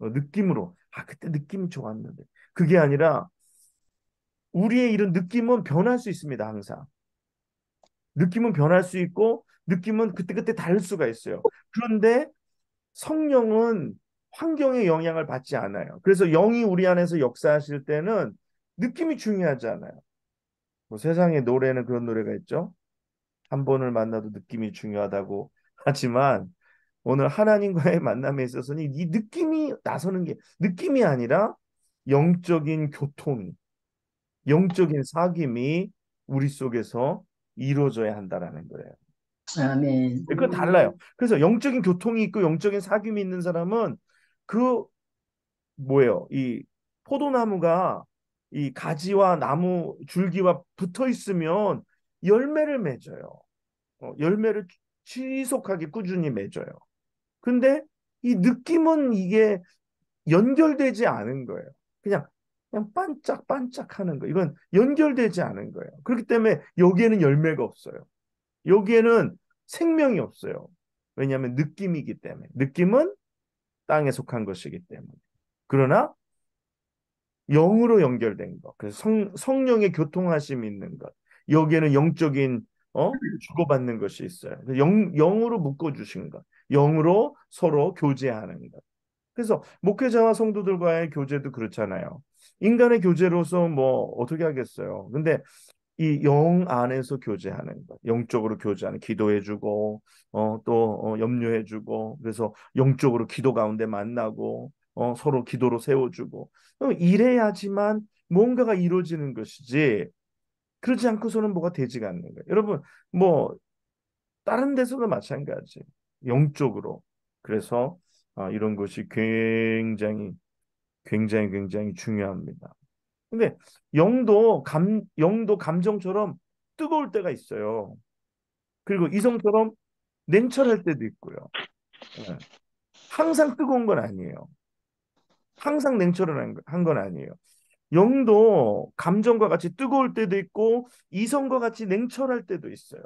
느낌으로. 아, 그때 느낌이 좋았는데. 그게 아니라 우리의 이런 느낌은 변할 수 있습니다, 항상. 느낌은 변할 수 있고 느낌은 그때그때 다를 수가 있어요. 그런데 성령은 환경의 영향을 받지 않아요. 그래서 영이 우리 안에서 역사하실 때는 느낌이 중요하지 않아요. 뭐 세상에 노래는 그런 노래가 있죠. 한 번을 만나도 느낌이 중요하다고 하지만, 오늘 하나님과의 만남에 있어서는 이 느낌이 나서는 게 느낌이 아니라 영적인 교통이, 영적인 사귐이 우리 속에서 이루어져야 한다라는 거예요. 아멘. 그건 달라요. 그래서 영적인 교통이 있고 영적인 사귐이 있는 사람은 그 뭐예요? 이 포도나무가 이 가지와 나무 줄기와 붙어 있으면 열매를 맺어요. 열매를 지속하게 꾸준히 맺어요. 근데 이 느낌은 이게 연결되지 않은 거예요. 그냥 반짝반짝하는 거. 이건 연결되지 않은 거예요. 그렇기 때문에 여기에는 열매가 없어요. 여기에는 생명이 없어요. 왜냐하면 느낌이기 때문에. 느낌은 땅에 속한 것이기 때문에. 그러나 영으로 연결된 것. 그래서 성령의 교통하심이 있는 것. 여기에는 영적인 주고받는 것이 있어요. 영으로 묶어주신 것. 영으로 서로 교제하는 것. 그래서 목회자와 성도들과의 교제도 그렇잖아요. 인간의 교제로서 뭐 어떻게 하겠어요. 근데 이 영 안에서 교제하는 것, 영적으로 교제하는, 기도해주고, 또 염려해주고, 그래서 영적으로 기도 가운데 만나고, 서로 기도로 세워주고, 이래야지만 뭔가가 이루어지는 것이지. 그러지 않고서는 뭐가 되지가 않는 거예요. 여러분, 뭐 다른 데서도 마찬가지, 영적으로. 그래서 이런 것이 굉장히 굉장히 중요합니다. 근데 영도 감정처럼 뜨거울 때가 있어요. 그리고 이성처럼 냉철할 때도 있고요. 예. 항상 뜨거운 건 아니에요. 항상 냉철한 건 아니에요. 영도 감정과 같이 뜨거울 때도 있고 이성과 같이 냉철할 때도 있어요.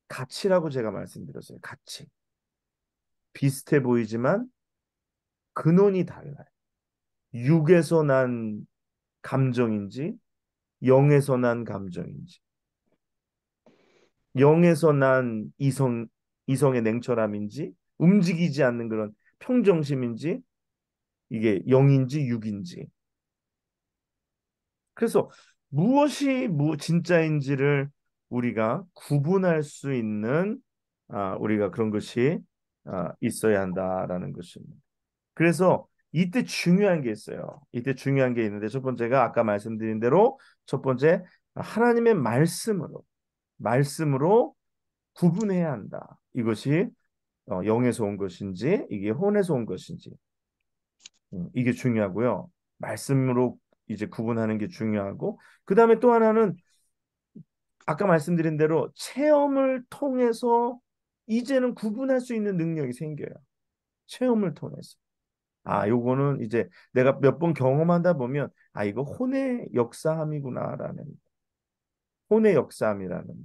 가치라고 제가 말씀드렸어요. 가치. 비슷해 보이지만 근원이 달라요. 육에서 난 감정인지 영에서 난 감정인지 영에서 난 이성의 냉철함인지 움직이지 않는 그런 평정심인지 이게 영인지 육인지 그래서 무엇이 진짜인지를 우리가 구분할 수 있는 우리가 그런 것이 있어야 한다라는 것입니다. 그래서 이때 중요한 게 있어요. 이때 중요한 게 있는데 첫 번째가 아까 말씀드린 대로 첫 번째 하나님의 말씀으로 구분해야 한다. 이것이 영에서 온 것인지 이게 혼에서 온 것인지 이게 중요하고요. 말씀으로 이제 구분하는 게 중요하고 그 다음에 또 하나는 아까 말씀드린 대로 체험을 통해서 이제는 구분할 수 있는 능력이 생겨요. 체험을 통해서. 요거는 이제 내가 몇 번 경험하다 보면 이거 혼의 역사함이라는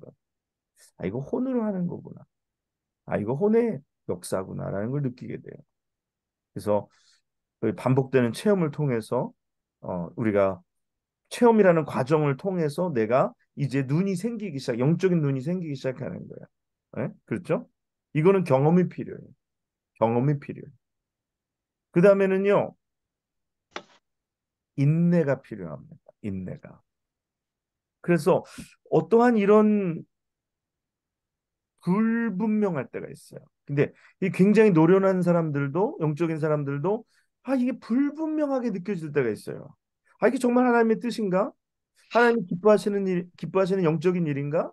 것. 이거 혼으로 하는 거구나. 이거 혼의 역사구나라는 걸 느끼게 돼요. 그래서 그 반복되는 체험을 통해서 우리가 체험이라는 과정을 통해서 내가 이제 영적인 눈이 생기기 시작하는 거야. 예? 그렇죠? 이거는 경험이 필요해요. 경험이 필요해요. 그 다음에는요, 인내가 필요합니다. 인내가. 그래서 어떠한 이런 불분명할 때가 있어요. 근데 이 굉장히 노련한 사람들도, 영적인 사람들도, 이게 불분명하게 느껴질 때가 있어요. 이게 정말 하나님의 뜻인가? 하나님이 기뻐하시는 영적인 일인가?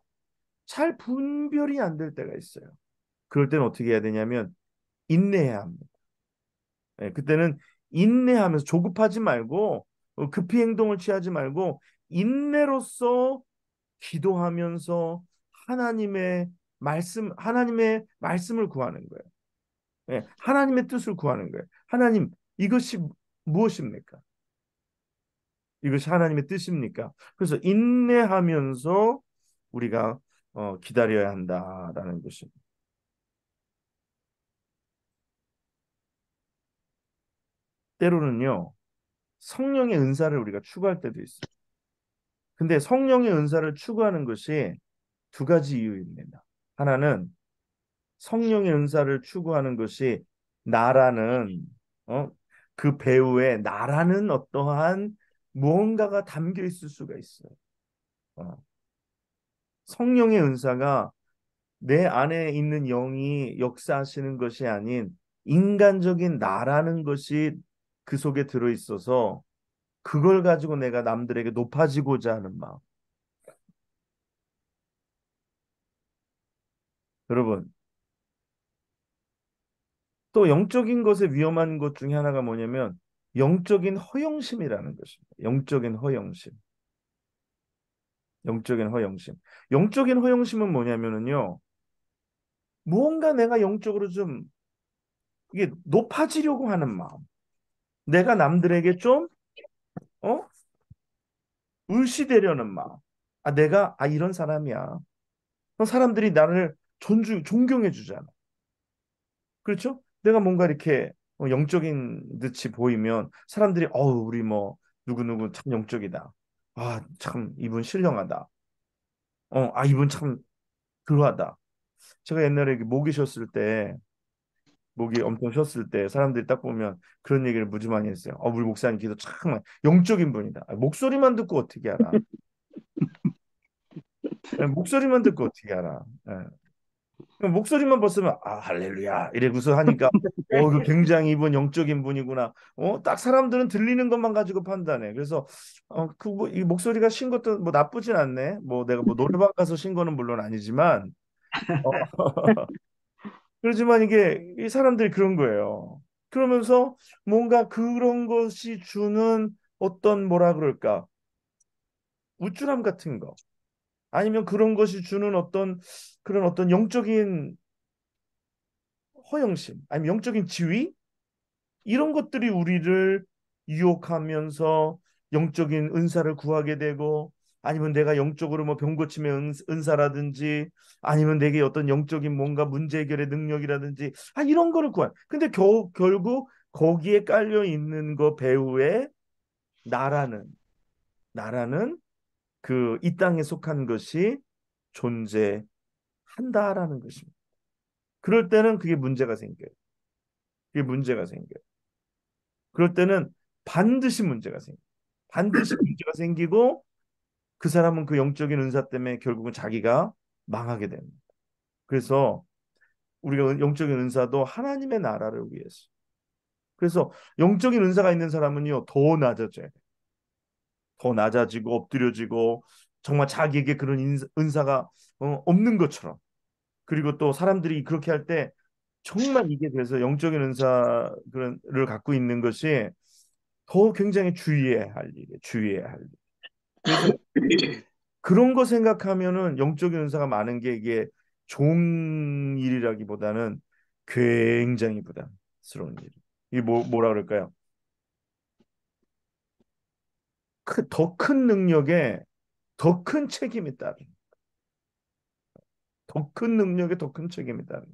잘 분별이 안 될 때가 있어요. 그럴 때는 어떻게 해야 되냐면 인내해야 합니다. 그때는 인내하면서 조급하지 말고 급히 행동을 취하지 말고 인내로서 기도하면서 하나님의 말씀을 구하는 거예요. 하나님의 뜻을 구하는 거예요. 하나님, 이것이 무엇입니까? 이것이 하나님의 뜻입니까? 그래서 인내하면서 우리가 기다려야 한다라는 것입니다. 때로는요, 성령의 은사를 우리가 추구할 때도 있어요. 근데 성령의 은사를 추구하는 것이 두 가지 이유입니다. 하나는 성령의 은사를 추구하는 것이 나라는 어, 그 배우에 나라는 어떠한 무언가가 담겨 있을 수가 있어요. 어, 성령의 은사가 내 안에 있는 영이 역사하시는 것이 아닌 인간적인 나라는 것이 그 속에 들어 있어서 그걸 가지고 내가 남들에게 높아지고자 하는 마음. 여러분, 또 영적인 것에 위험한 것 중에 하나가 뭐냐면 영적인 허영심이라는 것입니다. 영적인 허영심. 영적인 허영심. 영적인 허영심은 뭐냐면은요. 무언가 내가 영적으로 좀 이게 높아지려고 하는 마음. 내가 남들에게 좀 어? 울시되려는 마음. 내가 이런 사람이야. 사람들이 나를 존경해 주잖아. 그렇죠? 내가 뭔가 이렇게 영적인 듯이 보이면 사람들이 우리 뭐 누구누구 참 영적이다. 참 이분 신령하다. 이분 참 그러하다. 제가 옛날에 이렇게 목이 엄청 쉬었을 때 사람들이 딱 보면 그런 얘기를 무지 많이 했어요. 우리 목사님 기도 참 영적인 분이다. 목소리만 듣고 어떻게 알아? 목소리만 듣고 어떻게 알아? 목소리만 벗으면 할렐루야 이래고서 하니까 이거 굉장히 이분 영적인 분이구나. 딱 사람들은 들리는 것만 가지고 판단해. 그래서 이 목소리가 신 것도 뭐 나쁘진 않네. 뭐 내가 뭐 노래방 가서 신 거는 물론 아니지만 어, 그렇지만 이게 이 사람들이 그런 거예요. 그러면서 뭔가 그런 것이 주는 어떤 뭐라 그럴까? 우쭐함 같은 거. 아니면 그런 것이 주는 어떤 그런 어떤 영적인 허영심, 아니면 영적인 지위 이런 것들이 우리를 유혹하면서 영적인 은사를 구하게 되고 아니면 내가 영적으로 뭐 병 고침의 은사라든지 아니면 내게 어떤 영적인 뭔가 문제 해결의 능력이라든지 이런 거를 구한. 근데 결국 거기에 깔려 있는 거 배후에 나라는 나라는 그 이 땅에 속한 것이 존재한다라는 것입니다. 그럴 때는 그게 문제가 생겨요. 그게 문제가 생겨요. 그럴 때는 반드시 문제가 생겨요. 반드시 문제가 생기고 그 사람은 그 영적인 은사 때문에 결국은 자기가 망하게 됩니다. 그래서 우리가 영적인 은사도 하나님의 나라를 위해서. 그래서 영적인 은사가 있는 사람은요 더 낮아져요. 더 낮아지고 엎드려지고 정말 자기에게 그런 은사가 없는 것처럼. 그리고 또 사람들이 그렇게 할 때 정말 이게 그래서 영적인 은사를 갖고 있는 것이 더 굉장히 주의해야 할 일이에요. 주의해야 할 일. 그래서 그런 거 생각하면은 영적인 은사가 많은 게 이게 좋은 일이라기보다는 굉장히 부담스러운 일. 이게 뭐라 그럴까요? 더 큰 능력에 더 큰 책임이 따른. 더 큰 능력에 더 큰 책임이 따른.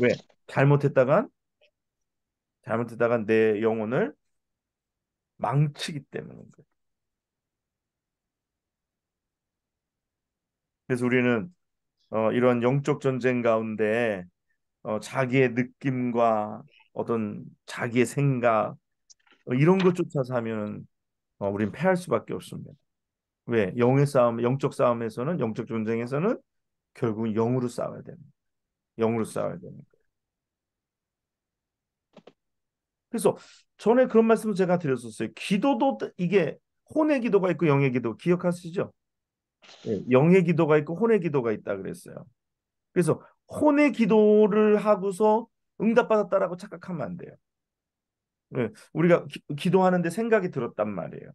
왜? 잘못했다간 잘못했다간 내 영혼을 망치기 때문인 거예요. 그래서 우리는 이런 영적 전쟁 가운데 자기의 느낌과 어떤 자기의 생각 이런 것 쫓아서 하면은 우린 패할 수밖에 없습니다. 왜? 영의 싸움, 영적 싸움에서는 영적 전쟁에서는 결국은 영으로 싸워야 됩니다. 영으로 싸워야 됩니다. 그래서 전에 그런 말씀을 제가 드렸었어요. 기도도 이게 혼의 기도가 있고 영의 기도 기억하시죠? 네, 영의 기도가 있고 혼의 기도가 있다 그랬어요. 그래서 혼의 기도를 하고서 응답받았다라고 착각하면 안 돼요. 네, 우리가 기도하는데 생각이 들었단 말이에요.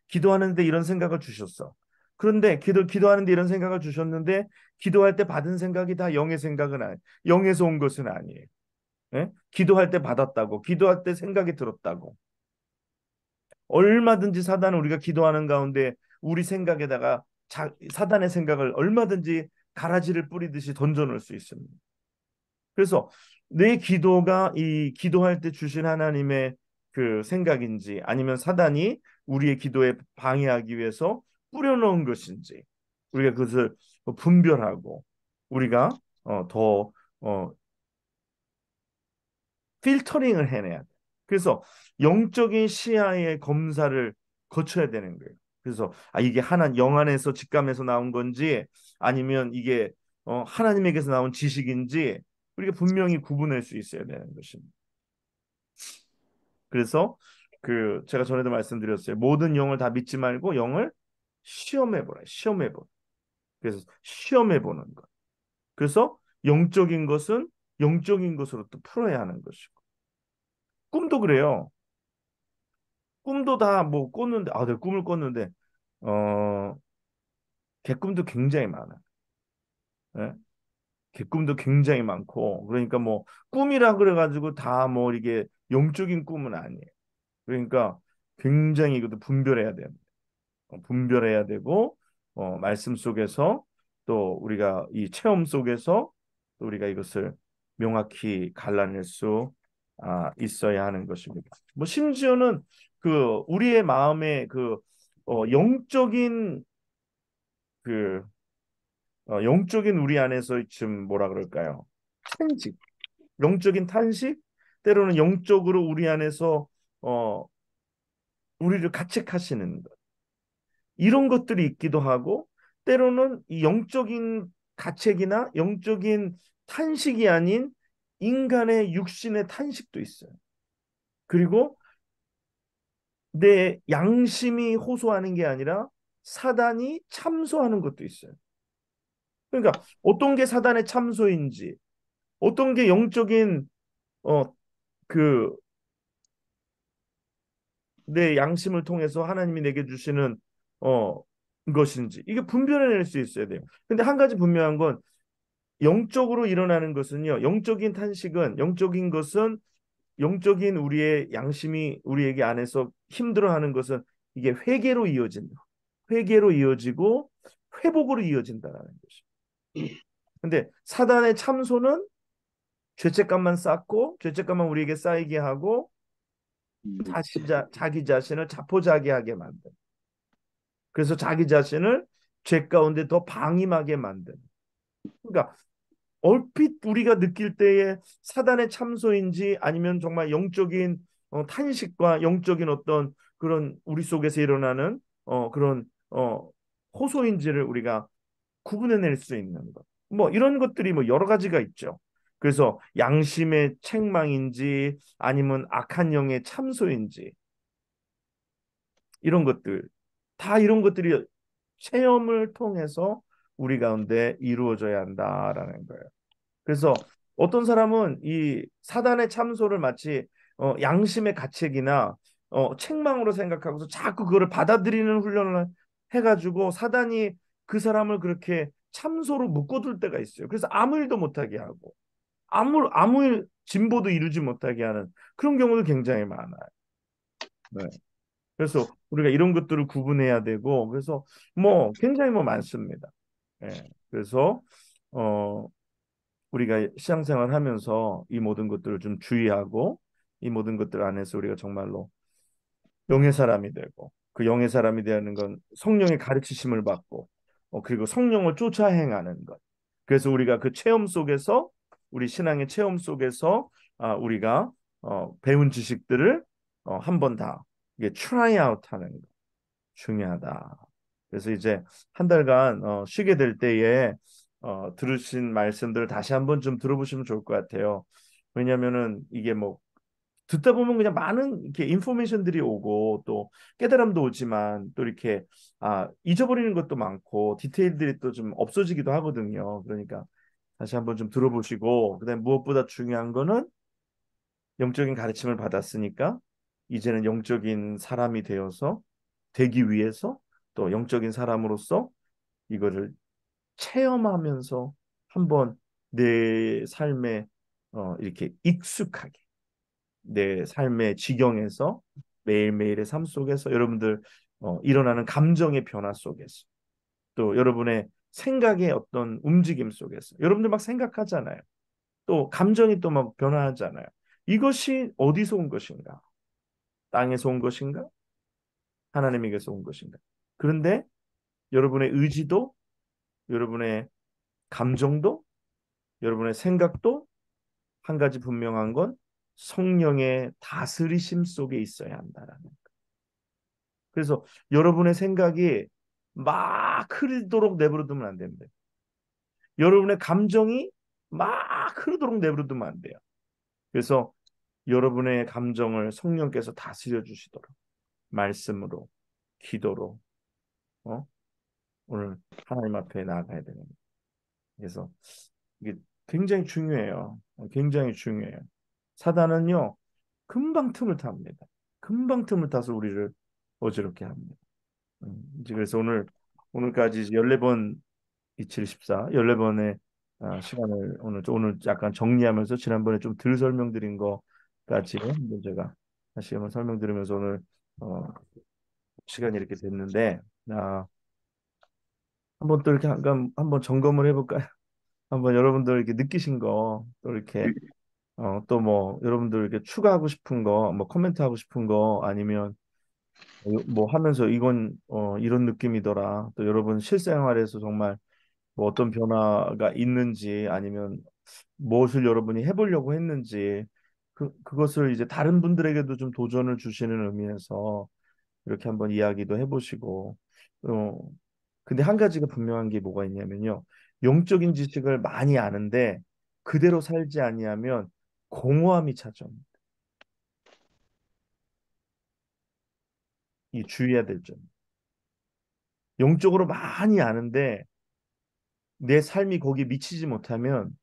기도하는데 이런 생각을 주셨어. 그런데 기도하는데 이런 생각을 주셨는데 기도할 때 받은 생각이 다 영의 생각은 영에서 온 것은 아니에요. 예? 기도할 때 받았다고, 기도할 때 생각이 들었다고. 얼마든지 사단은 우리가 기도하는 가운데 우리 생각에다가 사단의 생각을 얼마든지 가라지를 뿌리듯이 던져놓을 수 있습니다. 그래서 내 기도가 이 기도할 때 주신 하나님의 그 생각인지 아니면 사단이 우리의 기도에 방해하기 위해서 뿌려놓은 것인지 우리가 그것을 분별하고 우리가 더 필터링을 해내야 돼. 그래서 영적인 시야의 검사를 거쳐야 되는 거예요. 그래서 이게 영 안에서 직감에서 나온 건지 아니면 이게 하나님에게서 나온 지식인지 우리가 분명히 구분할 수 있어야 되는 것입니다. 그래서 제가 전에도 말씀드렸어요. 모든 영을 다 믿지 말고 영을 시험해 보라. 시험해 보라. 그래서 시험해 보는 것. 그래서 영적인 것은 영적인 것으로 또 풀어야 하는 것이고. 꿈도 그래요. 꿈도 다 뭐 꿨는데 내가 꿈을 꿨는데 어 개꿈도 굉장히 많아. 예? 개꿈도 굉장히 많고 그러니까 뭐 꿈이라 그래가지고 다 뭐 이게 영적인 꿈은 아니에요. 그러니까 굉장히 이것도 분별해야 돼요. 분별해야 되고 말씀 속에서 또 우리가 이 체험 속에서 또 우리가 이것을 명확히 갈라낼 수 있어야 하는 것입니다. 뭐 심지어는 우리의 마음에 영적인 그 영적인 우리 안에서 지금 뭐라 그럴까요? 탄식, 영적인 탄식, 때로는 영적으로 우리 안에서 어 우리를 가책하시는 것. 이런 것들이 있기도 하고 때로는 이 영적인 가책이나 영적인 탄식이 아닌 인간의 육신의 탄식도 있어요. 그리고 내 양심이 호소하는 게 아니라 사단이 참소하는 것도 있어요. 그러니까 어떤 게 사단의 참소인지, 어떤 게 영적인 어 그 내 양심을 통해서 하나님이 내게 주시는 어 것인지 이게 분별해낼 수 있어야 돼요. 근데 한 가지 분명한 건 영적으로 일어나는 것은요. 영적인 탄식은 영적인 것은 영적인 우리의 양심이 우리에게 안에서 힘들어하는 것은 이게 회개로 이어진다. 회개로 이어지고 회복으로 이어진다라는 것이. 근데 사단의 참소는 죄책감만 쌓고 죄책감만 우리에게 쌓이게 하고 자기 자신을 자포자기하게 만든. 그래서 자기 자신을 죄 가운데 더 방임하게 만든. 그러니까 얼핏 우리가 느낄 때에 사단의 참소인지 아니면 정말 영적인 탄식과 영적인 어떤 그런 우리 속에서 일어나는 그런 호소인지를 우리가 구분해낼 수 있는 것. 뭐 이런 것들이 뭐 여러 가지가 있죠. 그래서 양심의 책망인지 아니면 악한 영의 참소인지 이런 것들 다 이런 것들이 체험을 통해서 우리 가운데 이루어져야 한다라는 거예요. 그래서 어떤 사람은 이 사단의 참소를 마치 양심의 가책이나 책망으로 생각하고서 자꾸 그거를 받아들이는 훈련을 해가지고 사단이 그 사람을 그렇게 참소로 묶어둘 때가 있어요. 그래서 아무 일도 못하게 하고 아무 일 진보도 이루지 못하게 하는 그런 경우도 굉장히 많아요. 네. 그래서 우리가 이런 것들을 구분해야 되고 그래서 뭐 굉장히 뭐 많습니다. 예. 그래서 어 우리가 신앙생활 하면서 이 모든 것들을 좀 주의하고 이 모든 것들 안에서 우리가 정말로 영의 사람이 되고 그 영의 사람이 되는 건 성령의 가르치심을 받고 그리고 성령을 쫓아 행하는 것. 그래서 우리가 그 체험 속에서 우리 신앙의 체험 속에서 우리가 배운 지식들을 한번 다 이게 try out 하는 것 중요하다. 그래서 이제 한 달간 쉬게 될 때에 들으신 말씀들을 다시 한번 좀 들어보시면 좋을 것 같아요. 왜냐하면은 이게 뭐 듣다 보면 그냥 많은 이렇게 인포메이션들이 오고 또 깨달음도 오지만 또 이렇게 잊어버리는 것도 많고 디테일들이 또 좀 없어지기도 하거든요. 그러니까 다시 한번 좀 들어보시고 그다음에 무엇보다 중요한 거는 영적인 가르침을 받았으니까 이제는 영적인 사람이 되어서 되기 위해서 또 영적인 사람으로서 이거를 체험하면서 한번 내 삶에 이렇게 익숙하게 내 삶의 지경에서 매일매일의 삶 속에서 여러분들 일어나는 감정의 변화 속에서 또 여러분의 생각의 어떤 움직임 속에서 여러분들 막 생각하잖아요. 또 감정이 또 막 변화하잖아요. 이것이 어디서 온 것인가? 땅에서 온 것인가? 하나님에게서 온 것인가? 그런데 여러분의 의지도 여러분의 감정도 여러분의 생각도 한 가지 분명한 건 성령의 다스리심 속에 있어야 한다라는. 그래서 여러분의 생각이 막 흐르도록 내버려 두면 안 됩니다. 여러분의 감정이 막 흐르도록 내버려 두면 안 돼요. 그래서 여러분의 감정을 성령께서 다스려 주시도록 말씀으로 기도로 어? 오늘 하나님 앞에 나아가야 됩니다. 그래서 이게 굉장히 중요해요. 굉장히 중요해요. 사단은요, 금방 틈을 탑니다. 금방 틈을 타서 우리를 어지럽게 합니다. 이제 그래서 오늘까지 14번 2714 14번의 시간을 오늘 약간 정리하면서 지난번에 좀 덜 설명드린 거까지 한번 제가 다시 한번 설명드리면서 오늘 어, 시간이 이렇게 됐는데 한번 또 이렇게 한번 점검을 해볼까요? 한번 여러분들 이렇게 느끼신 거 또 이렇게 또 뭐 여러분들 이렇게 추가하고 싶은 거 뭐 코멘트 하고 싶은 거 아니면 뭐 하면서 이건 이런 느낌이더라. 또 여러분 실생활에서 정말 뭐 어떤 변화가 있는지 아니면 무엇을 여러분이 해보려고 했는지 그것을 이제 다른 분들에게도 좀 도전을 주시는 의미에서 이렇게 한번 이야기도 해보시고 어 근데 한 가지가 분명한 게 뭐가 있냐면요. 영적인 지식을 많이 아는데 그대로 살지 아니하면 공허함이 찾아옵니다. 이 주의해야 될 점. 영적으로 많이 아는데 내 삶이 거기에 미치지 못하면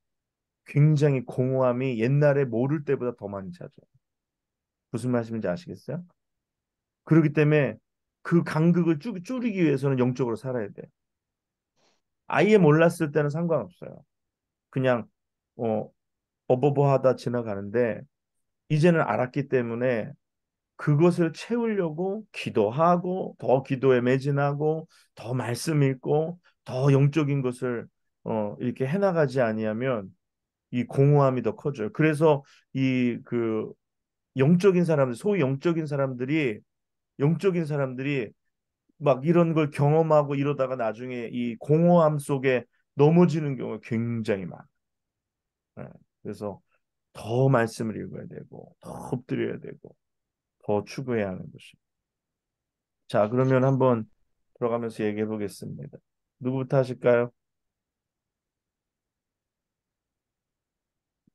굉장히 공허함이 옛날에 모를 때보다 더 많이 찾아요. 무슨 말씀인지 아시겠어요? 그렇기 때문에 그 간극을 줄이기 위해서는 영적으로 살아야 돼. 아예 몰랐을 때는 상관없어요. 그냥 어, 어버버하다 지나가는데 이제는 알았기 때문에 그것을 채우려고 기도하고 더 기도에 매진하고 더 말씀 읽고 더 영적인 것을 이렇게 해나가지 아니하면 이 공허함이 더 커져요. 그래서 이 그 영적인 사람들, 소위 영적인 사람들이 막 이런 걸 경험하고 이러다가 나중에 이 공허함 속에 넘어지는 경우가 굉장히 많아요. 예. 그래서 더 말씀을 읽어야 되고 더 엎드려야 되고 더 추구해야 하는 것입니다. 자, 그러면 한번 들어가면서 얘기해 보겠습니다. 누구부터 하실까요?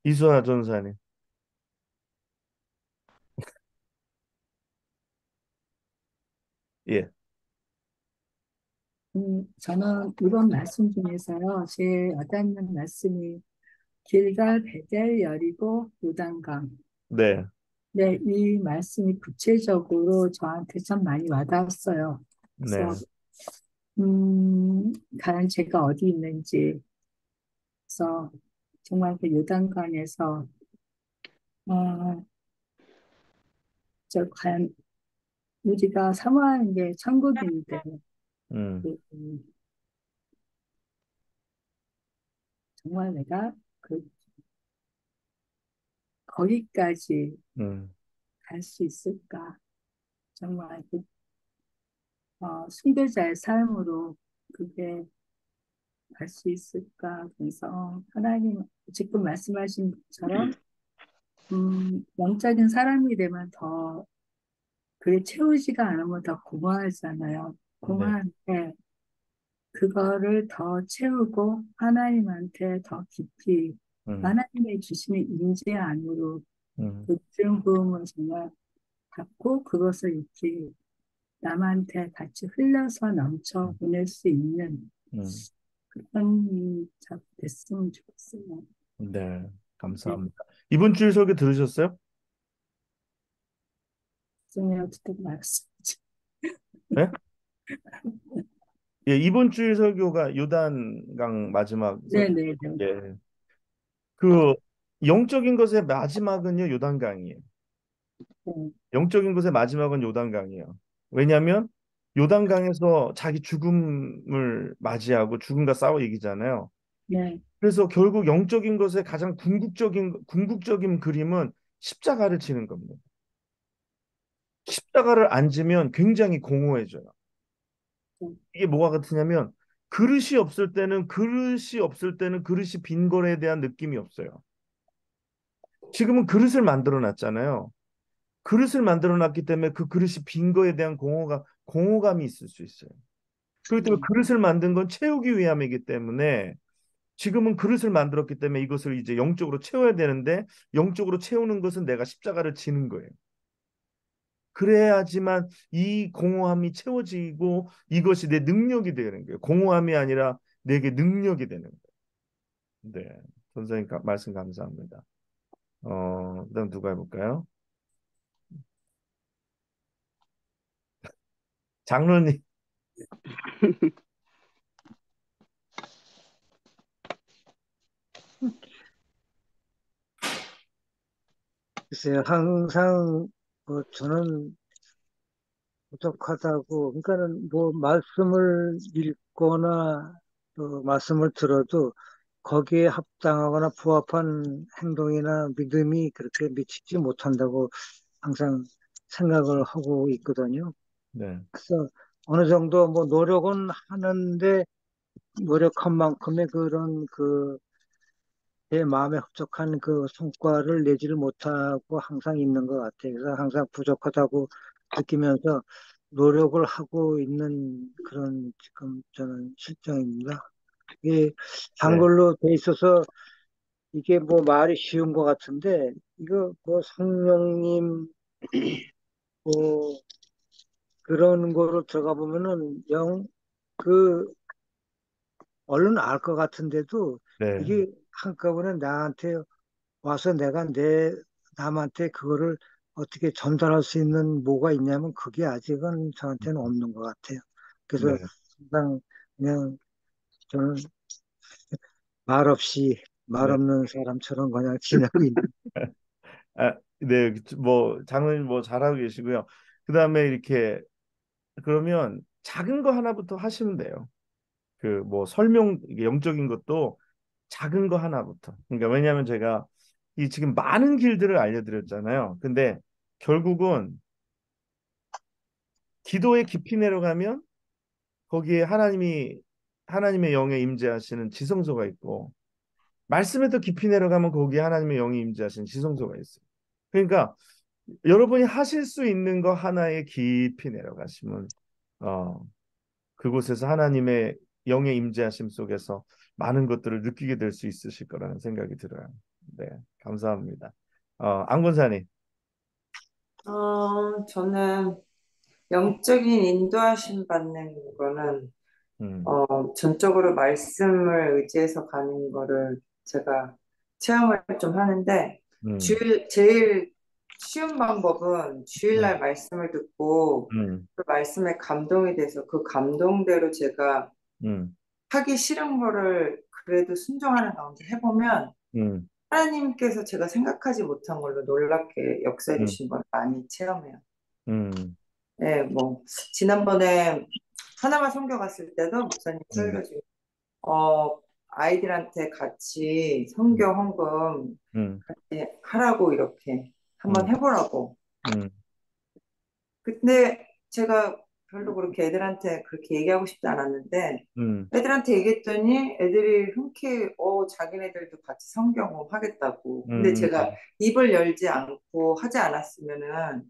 이수아 전사님. 예, 저는 이번 말씀 중에서요, 제일 와닿는 말씀이 길갈 베델 여리고 요단강. 네, 네, 이 말씀이 구체적으로 저한테 참 많이 와닿았어요. 그래서 네, 과연 제가 어디 있는지, 그래서 정말 그 요단강에서 어, 과연 우리가 사모하는 게 천국인데 음, 그, 정말 내가 그 거기까지 음, 갈 수 있을까? 정말 순교자의 삶으로 그게 갈 수 있을까? 그래서 하나님 지금 말씀하신 것처럼 영적인 사람이 되면 더 그게 채우지가 않으면 더 공허하잖아요. 네, 공허한데 그거를 더 채우고 하나님한테 더 깊이 음, 하나님의 주시는 인재 안으로 음, 그 기름 부음을 정말 받고 그것을 이렇게 남한테 같이 흘려서 넘쳐 보낼 수 있는 음, 그런 작 됐으면 좋겠어요. 네, 네, 감사합니다. 이번 주일 설교 들으셨어요? 중에 어떻게 말씀하죠? 네? 예, 이번 주일 설교가 요단강 마지막 네네네. 예, 그 영적인 것의 마지막은요 요단강이에요. 영적인 것의 마지막은 요단강이에요. 왜냐하면 요단강에서 자기 죽음을 맞이하고 죽음과 싸워 이기잖아요. 네, 그래서 결국 영적인 것의 가장 궁극적인 그림은 십자가를 치는 겁니다. 십자가를 안 지면 굉장히 공허해져요. 네, 이게 뭐가 같으냐면 그릇이 없을 때는 그릇이 빈 거에 대한 느낌이 없어요. 지금은 그릇을 만들어 놨잖아요. 그릇을 만들어 놨기 때문에 그 그릇이 빈 거에 대한 공허감이 있을 수 있어요. 그렇기 때문에 네, 그릇을 만든 건 채우기 위함이기 때문에 지금은 그릇을 만들었기 때문에 이것을 이제 영적으로 채워야 되는데 영적으로 채우는 것은 내가 십자가를 지는 거예요. 그래야지만 이 공허함이 채워지고 이것이 내 능력이 되는 거예요. 공허함이 아니라 내게 능력이 되는 거예요. 네. 선생님 말씀 감사합니다. 그다음 누가 해볼까요? 장로님. 글쎄요, 항상 저는 부족하다고, 그러니까는 뭐 말씀을 읽거나 또 말씀을 들어도 거기에 합당하거나 부합한 행동이나 믿음이 그렇게 미치지 못한다고 항상 생각을 하고 있거든요. 네. 그래서 어느 정도 뭐 노력은 하는데 노력한 만큼의 그런 제 마음에 흡족한 그 성과를 내지를 못하고 항상 있는 것 같아요. 그래서 항상 부족하다고 느끼면서 노력을 하고 있는 그런 지금 저는 실정입니다. 이게 네. 한글로 돼 있어서 이게 뭐 말이 쉬운 것 같은데 이거 뭐 성령님 뭐 그런 거로 들어가 보면은 영 그 얼른 알 것 같은데도 네. 이게 한꺼번에 나한테 와서 내가 내 남한테 그거를 어떻게 전달할 수 있는 뭐가 있냐면 그게 아직은 저한테는 없는 것 같아요. 그래서 네. 항상 그냥 저는 말 네. 없는 사람처럼 그냥 지내고 있는. 네, 뭐 장로님 뭐 잘하고 계시고요. 그다음에 이렇게 그러면 작은 거 하나부터 하시면 돼요. 그 뭐 설명 이게 영적인 것도 작은 거 하나부터. 그러니까 왜냐하면 제가 이 지금 많은 길들을 알려드렸잖아요. 근데 결국은 기도에 깊이 내려가면 거기에 하나님의 영에 임재하시는 지성소가 있고 말씀에 더 깊이 내려가면 거기에 하나님의 영이 임재하시는 지성소가 있어요. 그러니까 여러분이 하실 수 있는 거 하나에 깊이 내려가시면 어, 그곳에서 하나님의 영의 임재하심 속에서 많은 것들을 느끼게 될 수 있으실 거라는 생각이 들어요. 네, 감사합니다. 안권사님. 저는 영적인 인도하심 받는 거는 음, 전적으로 말씀을 의지해서 가는 거를 제가 체험을 좀 하는데 음, 제일 쉬운 방법은 음, 주일날 말씀을 듣고 음, 그 말씀에 감동이 돼서 그 감동대로 제가 음, 하기 싫은 거를 그래도 순종하는 가운데 해보면 음, 하나님께서 제가 생각하지 못한 걸로 놀랍게 역사해 음, 주신 걸 많이 체험해요. 음, 네, 뭐 지난번에 하나만 선교 갔을 때도 목사님 음, 설교 중에 아이들한테 같이 음, 선교 헌금 음, 하라고 이렇게 한번 음, 해보라고. 음, 근데 제가 별로 그렇게 애들한테 그렇게 얘기하고 싶지 않았는데 음, 애들한테 얘기했더니 애들이 흔쾌히 자기네들도 같이 성경을 하겠다고. 근데 음, 제가 입을 열지 않고 하지 않았으면은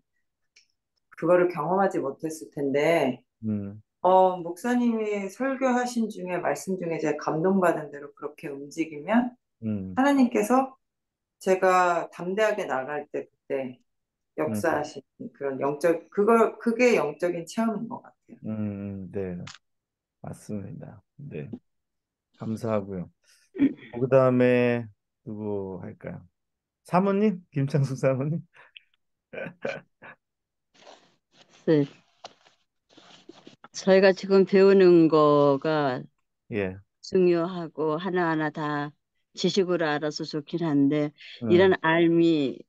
그거를 경험하지 못했을 텐데 음, 목사님이 설교하신 중에 말씀 중에 제가 감동받은 대로 그렇게 움직이면 음, 하나님께서 제가 담대하게 나갈 때 그때 음, 역사하신 그런 그게 영적인 체험인 것 같아요. 네, 맞습니다. 네, 감사하고요. 그다음에 누구 할까요? 사모님, 김창숙 사모님. 네, 저희가 지금 배우는 거가 예, 중요하고 하나하나 다 지식으로 알아서 좋긴 한데 이런 음, 알미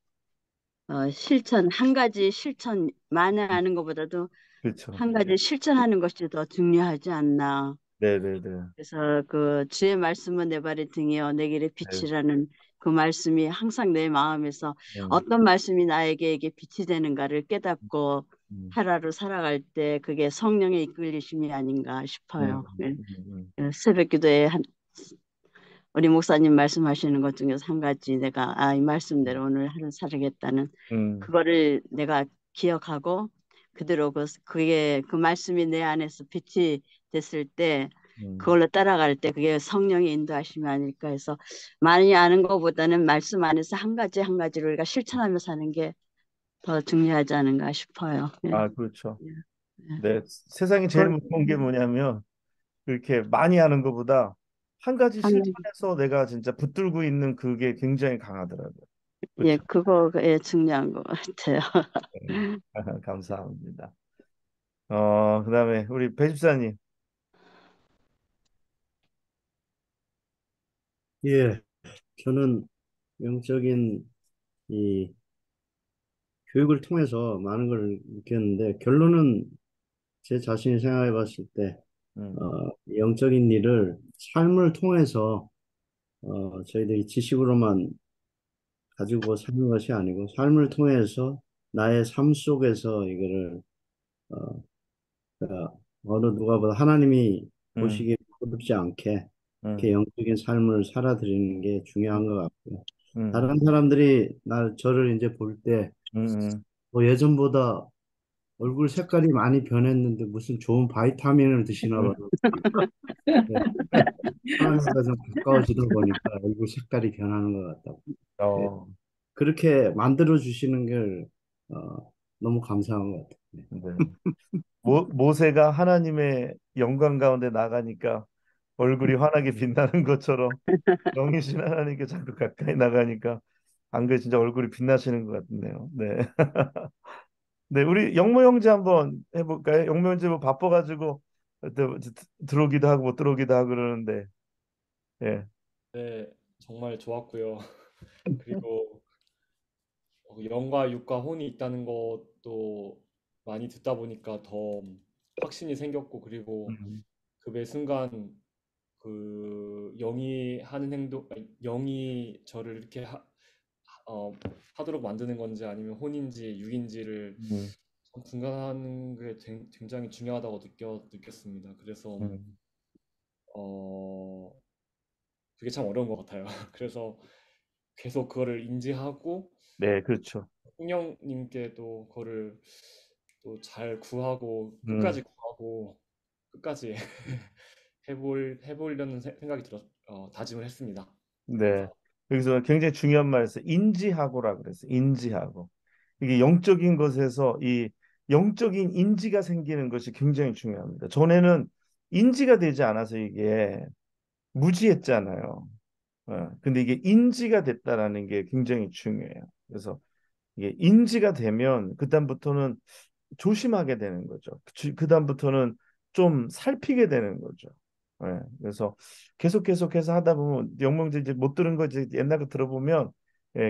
실천 한 가지 실천 많이 아는 것보다도 그렇죠. 한 가지 실천하는 것이 더 중요하지 않나. 네, 네, 네, 그래서 그 주의 말씀은 내 발의 등이요 내 길의 네, 빛이라는 그 말씀이 항상 내 마음에서 음, 어떤 말씀이 나에게 이게 빛이 되는가를 깨닫고 음, 하루하루 살아갈 때 그게 성령의 이끌리심이 아닌가 음, 싶어요. 네. 음, 새벽 기도에 우리 목사님 말씀하시는 것 중에서 한 가지 내가 이 말씀대로 오늘 하루 살아겠다는 음, 그거를 내가 기억하고 그대로 그게 그 말씀이 내 안에서 빛이 됐을 때 음, 그걸로 따라갈 때 그게 성령의 인도하심이 아닐까 해서 많이 아는 것보다는 말씀 안에서 한 가지 한 가지를 우리가 실천하며 사는 게 더 중요하지 않은가 싶어요. 네. 그렇죠. 네. 네. 네, 세상에 제일 그걸 무서운 게 뭐냐면 그렇게 많이 하는 것보다 한 가지 한 가지 실천해서 내가 진짜 붙들고 있는 그게 굉장히 강하더라고요. 예, 그렇죠. 그거에 중요한 것 같아요. 네. 감사합니다. 그다음에 우리 배 집사님. 예, 저는 영적인 이 교육을 통해서 많은 걸 느꼈는데 결론은 제 자신이 생각해 봤을 때 음, 어, 영적인 일을 삶을 통해서 저희들이 지식으로만 가지고 사는 것이 아니고 삶을 통해서 나의 삶 속에서 이거를 어, 그러니까 어느 누가보다 하나님이 음, 보시기에 어렵지 않게 이렇게 음, 영적인 삶을 살아드리는 게 중요한 것 같고요. 음, 다른 사람들이 저를 이제 볼 때 음, 뭐 예전보다 얼굴 색깔이 많이 변했는데 무슨 좋은 바이타민을 드시나 음, 봐요. 네. 하나님과 좀 가까워지다 보니까 얼굴 색깔이 변하는 것 같다고. 예. 어, 그렇게 만들어 주시는 걸 너무 감사한 것 같아요. 네. 네. 모세가 하나님의 영광 가운데 나가니까 얼굴이 환하게 빛나는 것처럼 영이신 하나님께 자꾸 가까이 나가니까 안 그래 진짜 얼굴이 빛나시는 것 같네요. 네. 네, 우리 영모 형제 한번 해볼까요? 영모 형제 뭐 바빠가지고 또 들어오기도 하고 못 들어오기도 하고 그러는데, 예. 네, 정말 좋았고요. 그리고 영과 육과 혼이 있다는 것도 많이 듣다 보니까 더 확신이 생겼고, 그리고 음, 그 매 순간 그 영이 하는 행동, 아니, 영이 저를 이렇게 어, 하도록 만드는 건지 아니면 혼인지 육인지를 음, 참 분간하는 게 굉장히 중요하다고 느꼈습니다. 그래서 음. 어, 그게 참 어려운 것 같아요. 그래서 계속 그거를 인지하고 네, 그렇죠. 성령님께도 그거를 또 잘 구하고 음, 끝까지 구하고 끝까지 해보려는 생각이 다짐을 했습니다. 네. 여기서 굉장히 중요한 말에서 인지하고라 그랬어요. 인지하고. 이게 영적인 것에서 이 영적인 인지가 생기는 것이 굉장히 중요합니다. 전에는 인지가 되지 않아서 이게 무지했잖아요. 근데 이게 인지가 됐다라는 게 굉장히 중요해요. 그래서 이게 인지가 되면 그다음부터는 조심하게 되는 거죠. 그다음부터는 좀 살피게 되는 거죠. 그래서 계속해서 하다 보면 영명제 이제 못 들은 거 이제 옛날 거 들어보면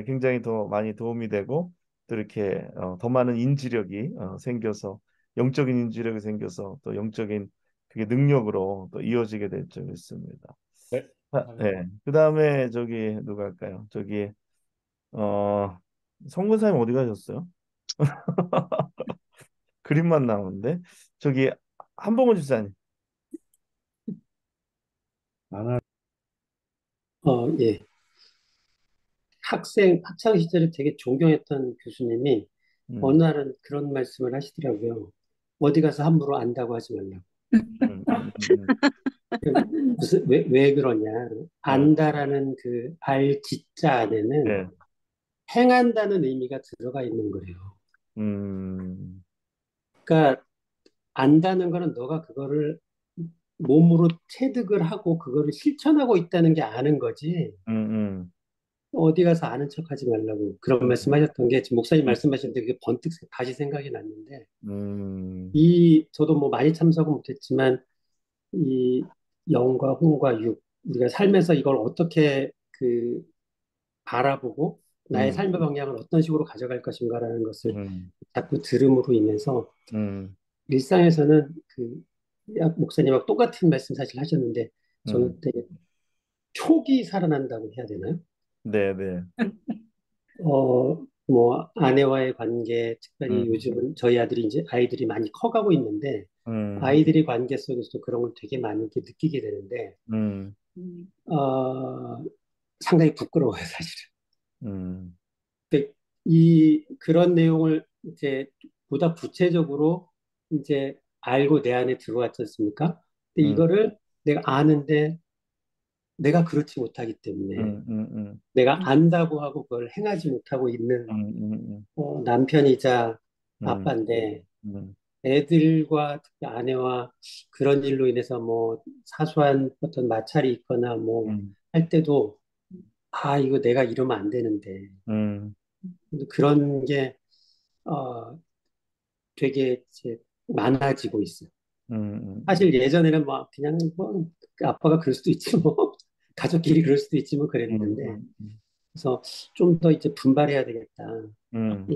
굉장히 더 많이 도움이 되고 또 이렇게 더 많은 인지력이 생겨서 영적인 인지력이 생겨서 또 영적인 그게 능력으로 또 이어지게 될 줄 믿습니다. 네, 감사합니다. 그다음에 저기 누가 할까요? 저기 어 성근사님 어디 가셨어요? 그림만 나오는데 저기 한봉원 집사님. 만화 예. 학창 시절에 되게 존경했던 교수님이 음, 어느 날은 그런 말씀을 하시더라고요. 어디 가서 함부로 안다고 하지 말라고. 음, 음, 음, 왜 그러냐. 음. 안다라는 그 알지자 안에는 네. 행한다는 의미가 들어가 있는 거예요. 음, 그러니까 안다는 거는 너가 그거를 몸으로 체득을 하고 그거를 실천하고 있다는 게 아는 거지. 음, 어디 가서 아는 척 하지 말라고 그런 음, 말씀하셨던 게 지금 목사님 음, 말씀하셨는데 그게 번뜩 다시 생각이 났는데 음, 저도 뭐 많이 참석은 못했지만 이 영과 혼과 육 우리가 살면서 이걸 어떻게 바라보고 나의 음, 삶의 방향을 어떤 식으로 가져갈 것인가라는 것을 음, 자꾸 들음으로 인해서 음, 일상에서는 목사님하고 똑같은 말씀 사실 하셨는데 저는 음. 되게 촉이 살아난다고 해야 되나요? 네, 네. 뭐, 아내와의 관계, 특별히 음, 요즘은 저희 아이들이 많이 커가고 있는데, 음, 아이들이 관계 속에서도 그런 걸 되게 많이 이렇게 느끼게 되는데, 음, 상당히 부끄러워요, 사실은. 음, 근데 그런 내용을 이제 보다 구체적으로 이제 알고 내 안에 들어왔지 않습니까? 근데 음, 이거를 내가 아는데 내가 그렇지 못하기 때문에 음, 음, 내가 안다고 하고 그걸 행하지 못하고 있는 음, 남편이자 음, 아빠인데 음, 애들과 특히 아내와 그런 일로 인해서 뭐 사소한 어떤 마찰이 있거나 뭐 음, 할 때도 이거 내가 이러면 안 되는데 음, 근데 그런 게 어, 되게 이제 많아지고 있어요. 음, 사실 예전에는 뭐 그냥 뭐 아빠가 그럴 수도 있지 뭐 가족끼리 그럴 수도 있지 뭐 그랬는데 그래서 좀 더 이제 분발해야 되겠다. 음,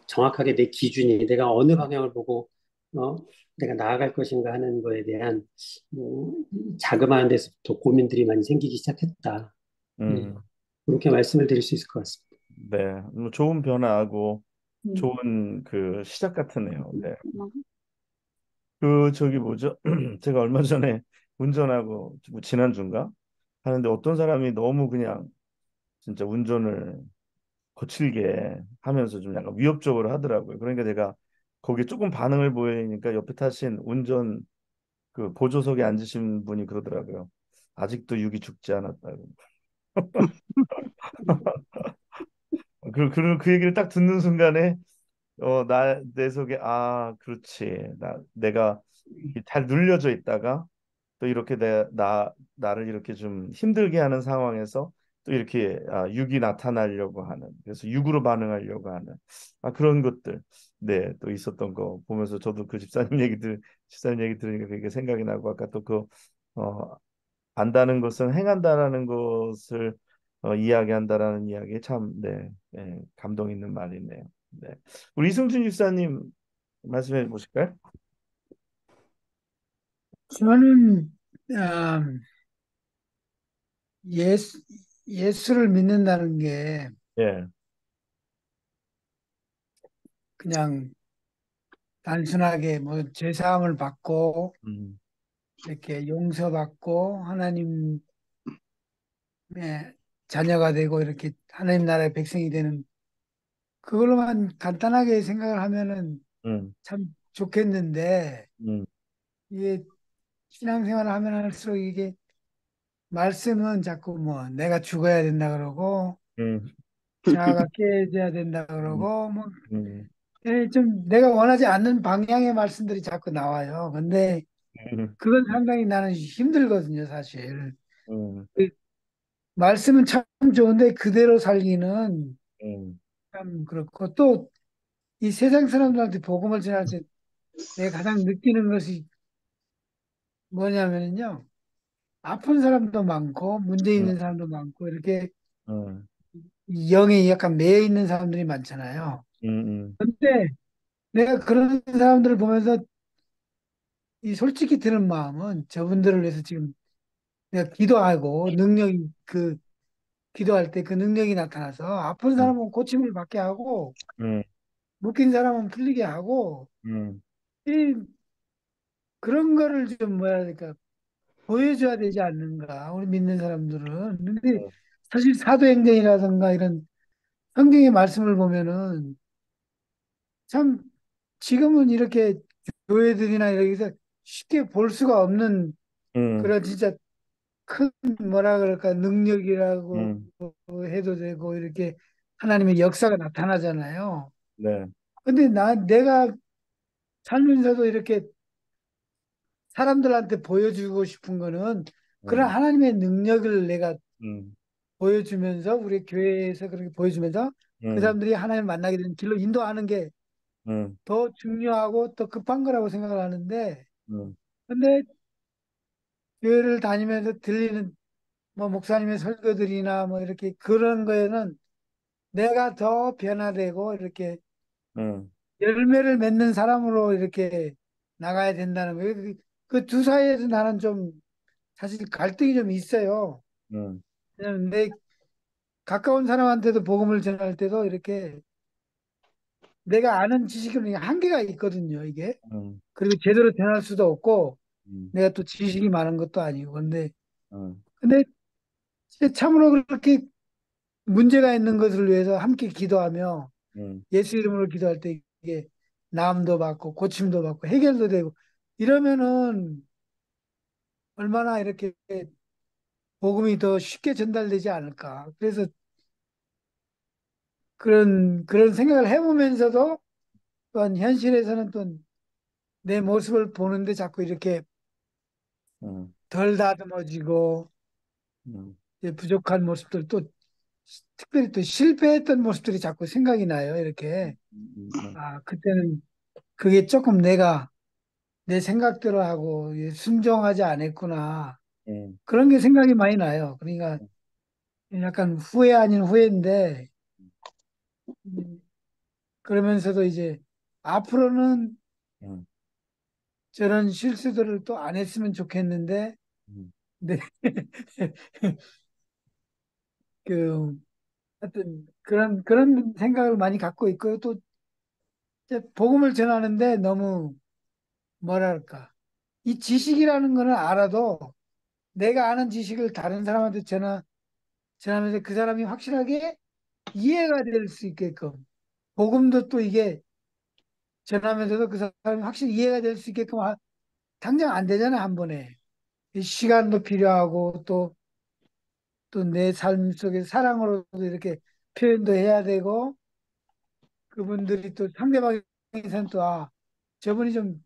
정확하게 내 기준이 내가 어느 방향을 보고 어, 내가 나아갈 것인가 하는 거에 대한 뭐, 자그마한 데서부터 고민들이 많이 생기기 시작했다. 예, 음. 그렇게 말씀을 드릴 수 있을 것 같습니다. 네, 뭐 좋은 변화하고 음, 좋은 그 시작 같으네요. 네. 음. 그 저기 뭐죠? 제가 얼마 전에 운전하고 뭐 지난주인가 하는데 어떤 사람이 너무 그냥 진짜 운전을 거칠게 하면서 좀 약간 위협적으로 하더라고요. 그러니까 제가 거기에 조금 반응을 보이니까 옆에 타신 운전 그 보조석에 앉으신 분이 그러더라고요. 아직도 육이 죽지 않았다고. 그 얘기를 딱 듣는 순간에 내 속에 그렇지. 내가 잘 눌려져 있다가 또 이렇게 나를 이렇게 좀 힘들게 하는 상황에서 또 이렇게 육이 나타나려고 하는, 그래서 육으로 반응하려고 하는 그런 것들, 네, 또 있었던 거 보면서 저도 그 집사님 얘기 들으니까 그게 생각이 나고, 아까 또 어, 안다는 것은 행한다라는 것을 이야기한다라는 이야기에 참, 네, 네, 감동 있는 말이네요. 네, 우리 이승준 집사님 말씀해 보실까요? 저는 음, 예수, 예수를 믿는다는 게 예, 그냥 단순하게 뭐 죄사함을 받고 음, 이렇게 용서받고 하나님의 자녀가 되고 이렇게 하나님 나라의 백성이 되는 그걸로만 간단하게 생각을 하면은 음, 참 좋겠는데 음, 이게 신앙생활을 하면 할수록 이게 말씀은 자꾸 뭐 내가 죽어야 된다 그러고 음, 자아가 깨져야 된다 음, 그러고 뭐 음, 좀 내가 원하지 않는 방향의 말씀들이 자꾸 나와요. 근데 음, 그건 상당히 나는 힘들거든요, 사실. 음, 그 말씀은 참 좋은데 그대로 살기는 음, 참 그렇고 또 이 세상 사람들한테 복음을 전할 때 내가 가장 느끼는 것이 뭐냐면요. 아픈 사람도 많고 문제 음, 있는 사람도 많고 이렇게 음, 영에 약간 매여 있는 사람들이 많잖아요. 음, 근데 내가 그런 사람들을 보면서 이 솔직히 드는 마음은 저분들을 위해서 지금 내가 기도하고 능력이 기도할 때 그 능력이 나타나서 아픈 음, 사람은 고침을 받게 하고 음, 묶인 사람은 풀리게 하고 음, 이 그런 거를 좀 뭐야 될까 보여줘야 되지 않는가 우리 믿는 사람들은. 근데 사실 사도행전이라든가 이런 성경의 말씀을 보면은 참 지금은 이렇게 교회들이나 이렇게 해서 쉽게 볼 수가 없는 음, 그런 진짜 큰 뭐라 그럴까 능력이라고 음, 해도 되고 이렇게 하나님의 역사가 나타나잖아요. 네, 근데 내가 살면서도 이렇게 사람들한테 보여주고 싶은 거는 그런 음, 하나님의 능력을 내가 음, 보여주면서 우리 교회에서 그렇게 보여주면서 그 음, 사람들이 하나님을 만나게 되는 길로 인도하는 게 음, 더 중요하고 더 급한 거라고 생각을 하는데 음, 근데 교회를 다니면서 들리는 뭐 목사님의 설교들이나 뭐 이렇게 그런 거에는 내가 더 변화되고 이렇게 음, 열매를 맺는 사람으로 이렇게 나가야 된다는 거예요. 그 두 사이에서 나는 좀 사실 갈등이 좀 있어요. 음, 왜냐면 내 가까운 사람한테도 복음을 전할 때도 이렇게 내가 아는 지식은 한계가 있거든요, 이게. 음, 그리고 제대로 전할 수도 없고 음, 내가 또 지식이 많은 것도 아니고. 음, 근데 진짜 참으로 그렇게 문제가 있는 것을 위해서 함께 기도하며 음, 예수 이름으로 기도할 때 이게 나음도 받고 고침도 받고 해결도 되고 이러면은 얼마나 이렇게 복음이 더 쉽게 전달되지 않을까. 그래서 그런 생각을 해보면서도 또한 현실에서는 또 내 모습을 보는데 자꾸 이렇게 음, 덜 다듬어지고 음, 이제 부족한 모습들 또 특별히 또 실패했던 모습들이 자꾸 생각이 나요. 이렇게 그때는 그게 조금 내가 내 생각대로 하고 순종하지 않았구나. 음, 그런 게 생각이 많이 나요. 그러니까 약간 후회 아닌 후회인데 음, 그러면서도 이제 앞으로는 음, 저런 실수들을 또 안 했으면 좋겠는데 음, 네. 그 하여튼 그런 생각을 많이 갖고 있고요. 또 이제 복음을 전하는데 너무 뭐랄까 이 지식이라는 거는 알아도 내가 아는 지식을 다른 사람한테 전하면서 그 사람이 확실하게 이해가 될 수 있게끔 복음도 또 이게 전하면서도 그 사람이 확실히 이해가 될 수 있게끔 당장 안 되잖아 한 번에 이 시간도 필요하고 또 내 삶 속에 사랑으로도 이렇게 표현도 해야 되고 그분들이 또 상대방에서는 또 저분이 좀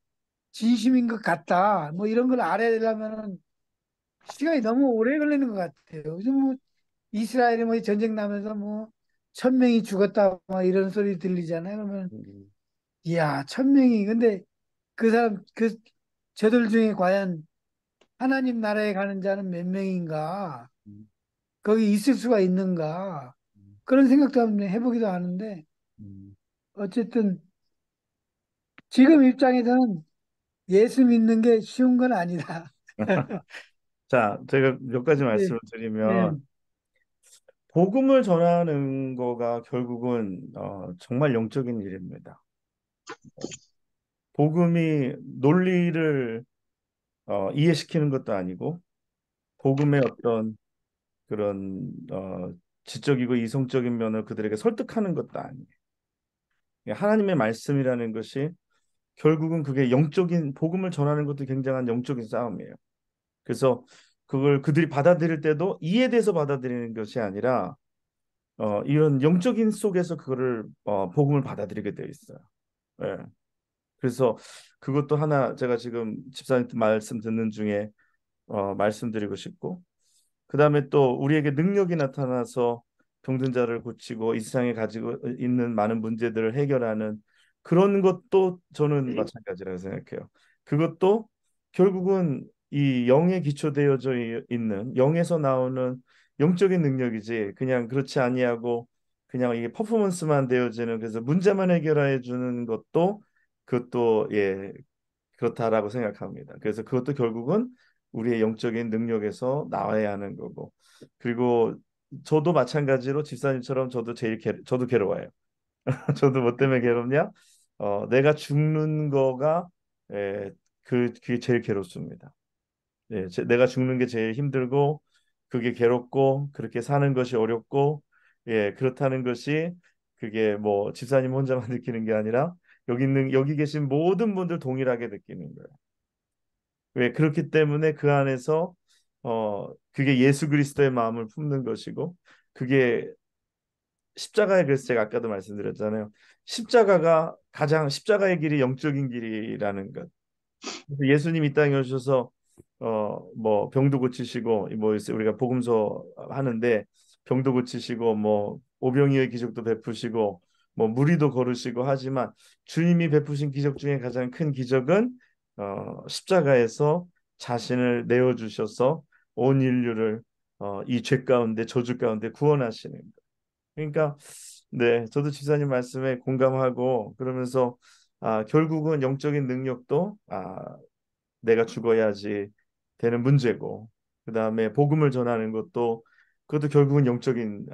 진심인 것 같다 뭐 이런 걸 알아야 되려면은 시간이 너무 오래 걸리는 것 같아요. 요즘 뭐 이스라엘이 뭐 전쟁 나면서 뭐 1,000명이 죽었다 막 이런 소리 들리잖아요. 그러면 이야 1,000명이 근데 그 사람 저들 중에 과연 하나님 나라에 가는 자는 몇 명인가? 거기 있을 수가 있는가? 그런 생각도 한번 해보기도 하는데 어쨌든 지금 입장에서는 예수 믿는 게 쉬운 건 아니다. 자, 제가 몇 가지 네, 말씀을 네, 드리면 복음을 전하는 거가 결국은 정말 영적인 일입니다. 복음이 논리를 이해시키는 것도 아니고 복음의 어떤 그런 지적이고 이성적인 면을 그들에게 설득하는 것도 아니에요. 하나님의 말씀이라는 것이 결국은 그게 영적인 복음을 전하는 것도 굉장한 영적인 싸움이에요. 그래서 그걸 그들이 받아들일 때도 이에 대해서 받아들이는 것이 아니라 이런 영적인 속에서 그거를 복음을 받아들이게 되어 있어요. 예. 그래서 그것도 하나 제가 지금 집사님 말씀 듣는 중에 말씀드리고 싶고 그다음에 또 우리에게 능력이 나타나서 병든 자를 고치고 이 세상에 가지고 있는 많은 문제들을 해결하는 그런 것도 저는 마찬가지라고 생각해요. 그것도 결국은 이 영에 기초되어져 있는 영에서 나오는 영적인 능력이지 그냥 그렇지 아니하고 그냥 이게 퍼포먼스만 되어지는 그래서 문제만 해결해 주는 것도 그것도 예 그렇다라고 생각합니다. 그래서 그것도 결국은 우리의 영적인 능력에서 나와야 하는 거고 그리고 저도 마찬가지로 집사님처럼 저도 괴로워요. 저도 뭐 때문에 괴롭냐? 내가 죽는 거가 그게 제일 괴롭습니다. 내가 죽는 게 제일 힘들고 그게 괴롭고 그렇게 사는 것이 어렵고 그렇다는 것이 그게 뭐 집사님 혼자만 느끼는 게 아니라 여기 계신 모든 분들 동일하게 느끼는 거예요. 왜 그렇기 때문에 그 안에서 그게 예수 그리스도의 마음을 품는 것이고 그게 십자가의 그래서 제가 아까도 말씀드렸잖아요. 십자가의 길이 영적인 길이라는 것. 그래서 예수님 이 땅에 오셔서 뭐 병도 고치시고 뭐 우리가 복음서 하는데 병도 고치시고 뭐 오병이의 기적도 베푸시고 뭐 무리도 거르시고 하지만 주님이 베푸신 기적 중에 가장 큰 기적은 십자가에서 자신을 내어 주셔서 온 인류를 이 죄 가운데 저주 가운데 구원하시는 것. 그러니까 네, 저도 지사님 말씀에 공감하고 그러면서 결국은 영적인 능력도 내가 죽어야지 되는 문제고 그다음에 복음을 전하는 것도 그것도 결국은 영적인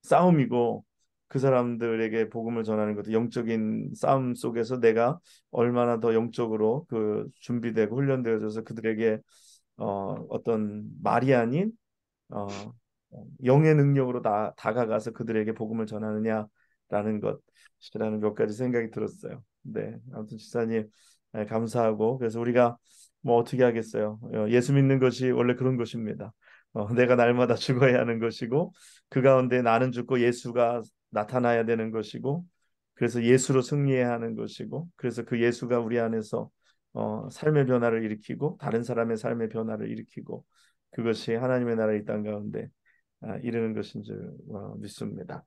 싸움이고 그 사람들에게 복음을 전하는 것도 영적인 싸움 속에서 내가 얼마나 더 영적으로 그 준비되고 훈련되어져서 그들에게 어떤 말이 아닌 어, 영의 능력으로 다가가서 그들에게 복음을 전하느냐라는 것이라는 몇 가지 생각이 들었어요. 네, 아무튼 지사님 감사하고 그래서 우리가 뭐 어떻게 하겠어요? 예수 믿는 것이 원래 그런 것입니다. 내가 날마다 죽어야 하는 것이고 그 가운데 나는 죽고 예수가 나타나야 되는 것이고 그래서 예수로 승리해야 하는 것이고 그래서 그 예수가 우리 안에서 삶의 변화를 일으키고 다른 사람의 삶의 변화를 일으키고 그것이 하나님의 나라 이 땅 가운데 이르는 것인 줄 믿습니다.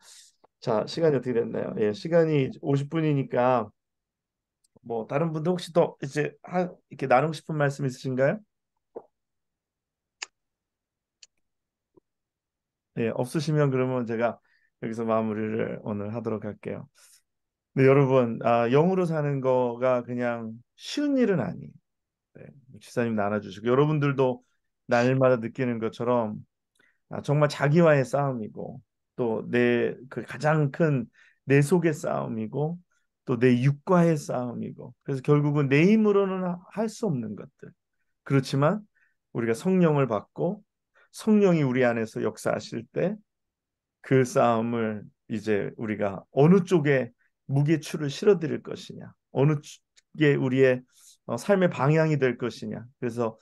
자, 시간이 어떻게 됐나요? 예, 시간이 50분이니까 뭐 다른 분들 혹시 더 이제 이렇게 나누고 싶은 말씀 있으신가요? 예, 없으시면 그러면 제가 여기서 마무리를 오늘 하도록 할게요. 네, 여러분, 영으로 사는 거가 그냥 쉬운 일은 아니에요. 네, 지사님 나눠주시고 여러분들도 날마다 느끼는 것처럼 정말 자기와의 싸움이고 또 내 그 가장 큰 내 속의 싸움이고 또 내 육과의 싸움이고 그래서 결국은 내 힘으로는 할 수 없는 것들. 그렇지만 우리가 성령을 받고 성령이 우리 안에서 역사하실 때 그 싸움을 이제 우리가 어느 쪽에 무게추를 실어드릴 것이냐, 어느 쪽에 우리의 삶의 방향이 될 것이냐. 그래서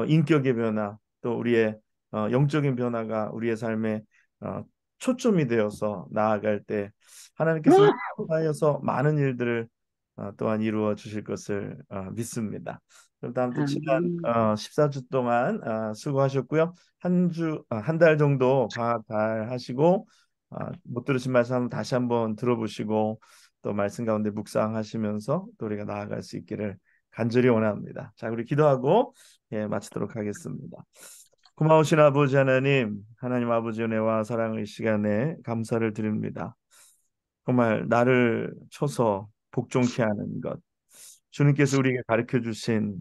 인격의 변화, 또 우리의 영적인 변화가 우리의 삶에 어, 초점이 되어서 나아갈 때 하나님께서 우리 하여서 많은 일들을 또한 이루어 주실 것을 믿습니다. 그럼 다음 주 지난 아멘. 14주 동안 수고하셨고요. 한 달 정도 방학 잘 하시고 못 들으신 말씀 한번 다시 한번 들어보시고 또 말씀 가운데 묵상하시면서 또 우리가 나아갈 수 있기를 간절히 원합니다. 자, 우리 기도하고 마치도록 하겠습니다. 고마우신 아버지 하나님, 하나님 아버지 은혜와 사랑의 시간에 감사를 드립니다. 정말 나를 쳐서 복종케 하는 것, 주님께서 우리에게 가르쳐 주신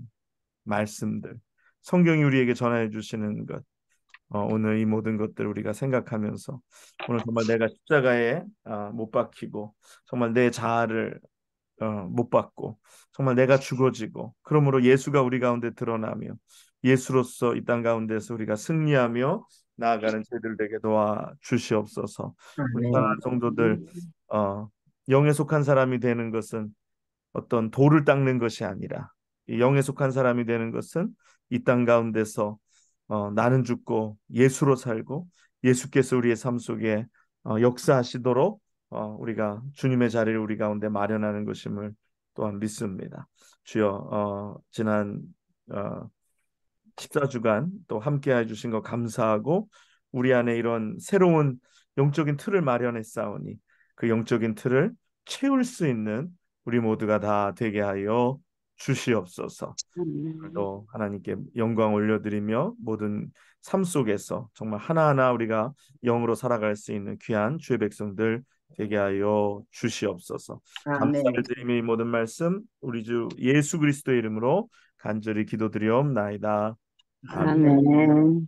말씀들, 성경이 우리에게 전해 주시는 것, 오늘 이 모든 것들 우리가 생각하면서 오늘 정말 내가 십자가에 못 박히고 정말 내 자아를 못 받고 정말 내가 죽어지고 그러므로 예수가 우리 가운데 드러나며 예수로서 이 땅 가운데서 우리가 승리하며 나아가는 저희들 되게 도와 주시옵소서. 우리 사랑하는 아멘. 성도들 영에 속한 사람이 되는 것은 어떤 돌을 닦는 것이 아니라 이 영에 속한 사람이 되는 것은 이 땅 가운데서 나는 죽고 예수로 살고 예수께서 우리의 삶 속에 역사하시도록 우리가 주님의 자리를 우리 가운데 마련하는 것임을 또한 믿습니다. 주여 지난 14주간 또 함께 해주신 거 감사하고 우리 안에 이런 새로운 영적인 틀을 마련했사오니 그 영적인 틀을 채울 수 있는 우리 모두가 다 되게 하여 주시옵소서. 아멘. 오늘도 하나님께 영광 올려드리며 모든 삶 속에서 정말 하나하나 우리가 영으로 살아갈 수 있는 귀한 주의 백성들 되게 하여 주시옵소서. 아멘. 감사를 드리며 이 모든 말씀 우리 주 예수 그리스도의 이름으로 간절히 기도드리옵나이다. 아멘. 아멘.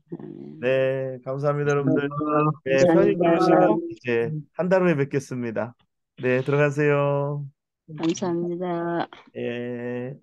네, 감사합니다, 여러분들. 네, 편히 감사합니다. 주무시고 이제 한 달 후에 뵙겠습니다. 네, 들어가세요. 감사합니다. 예.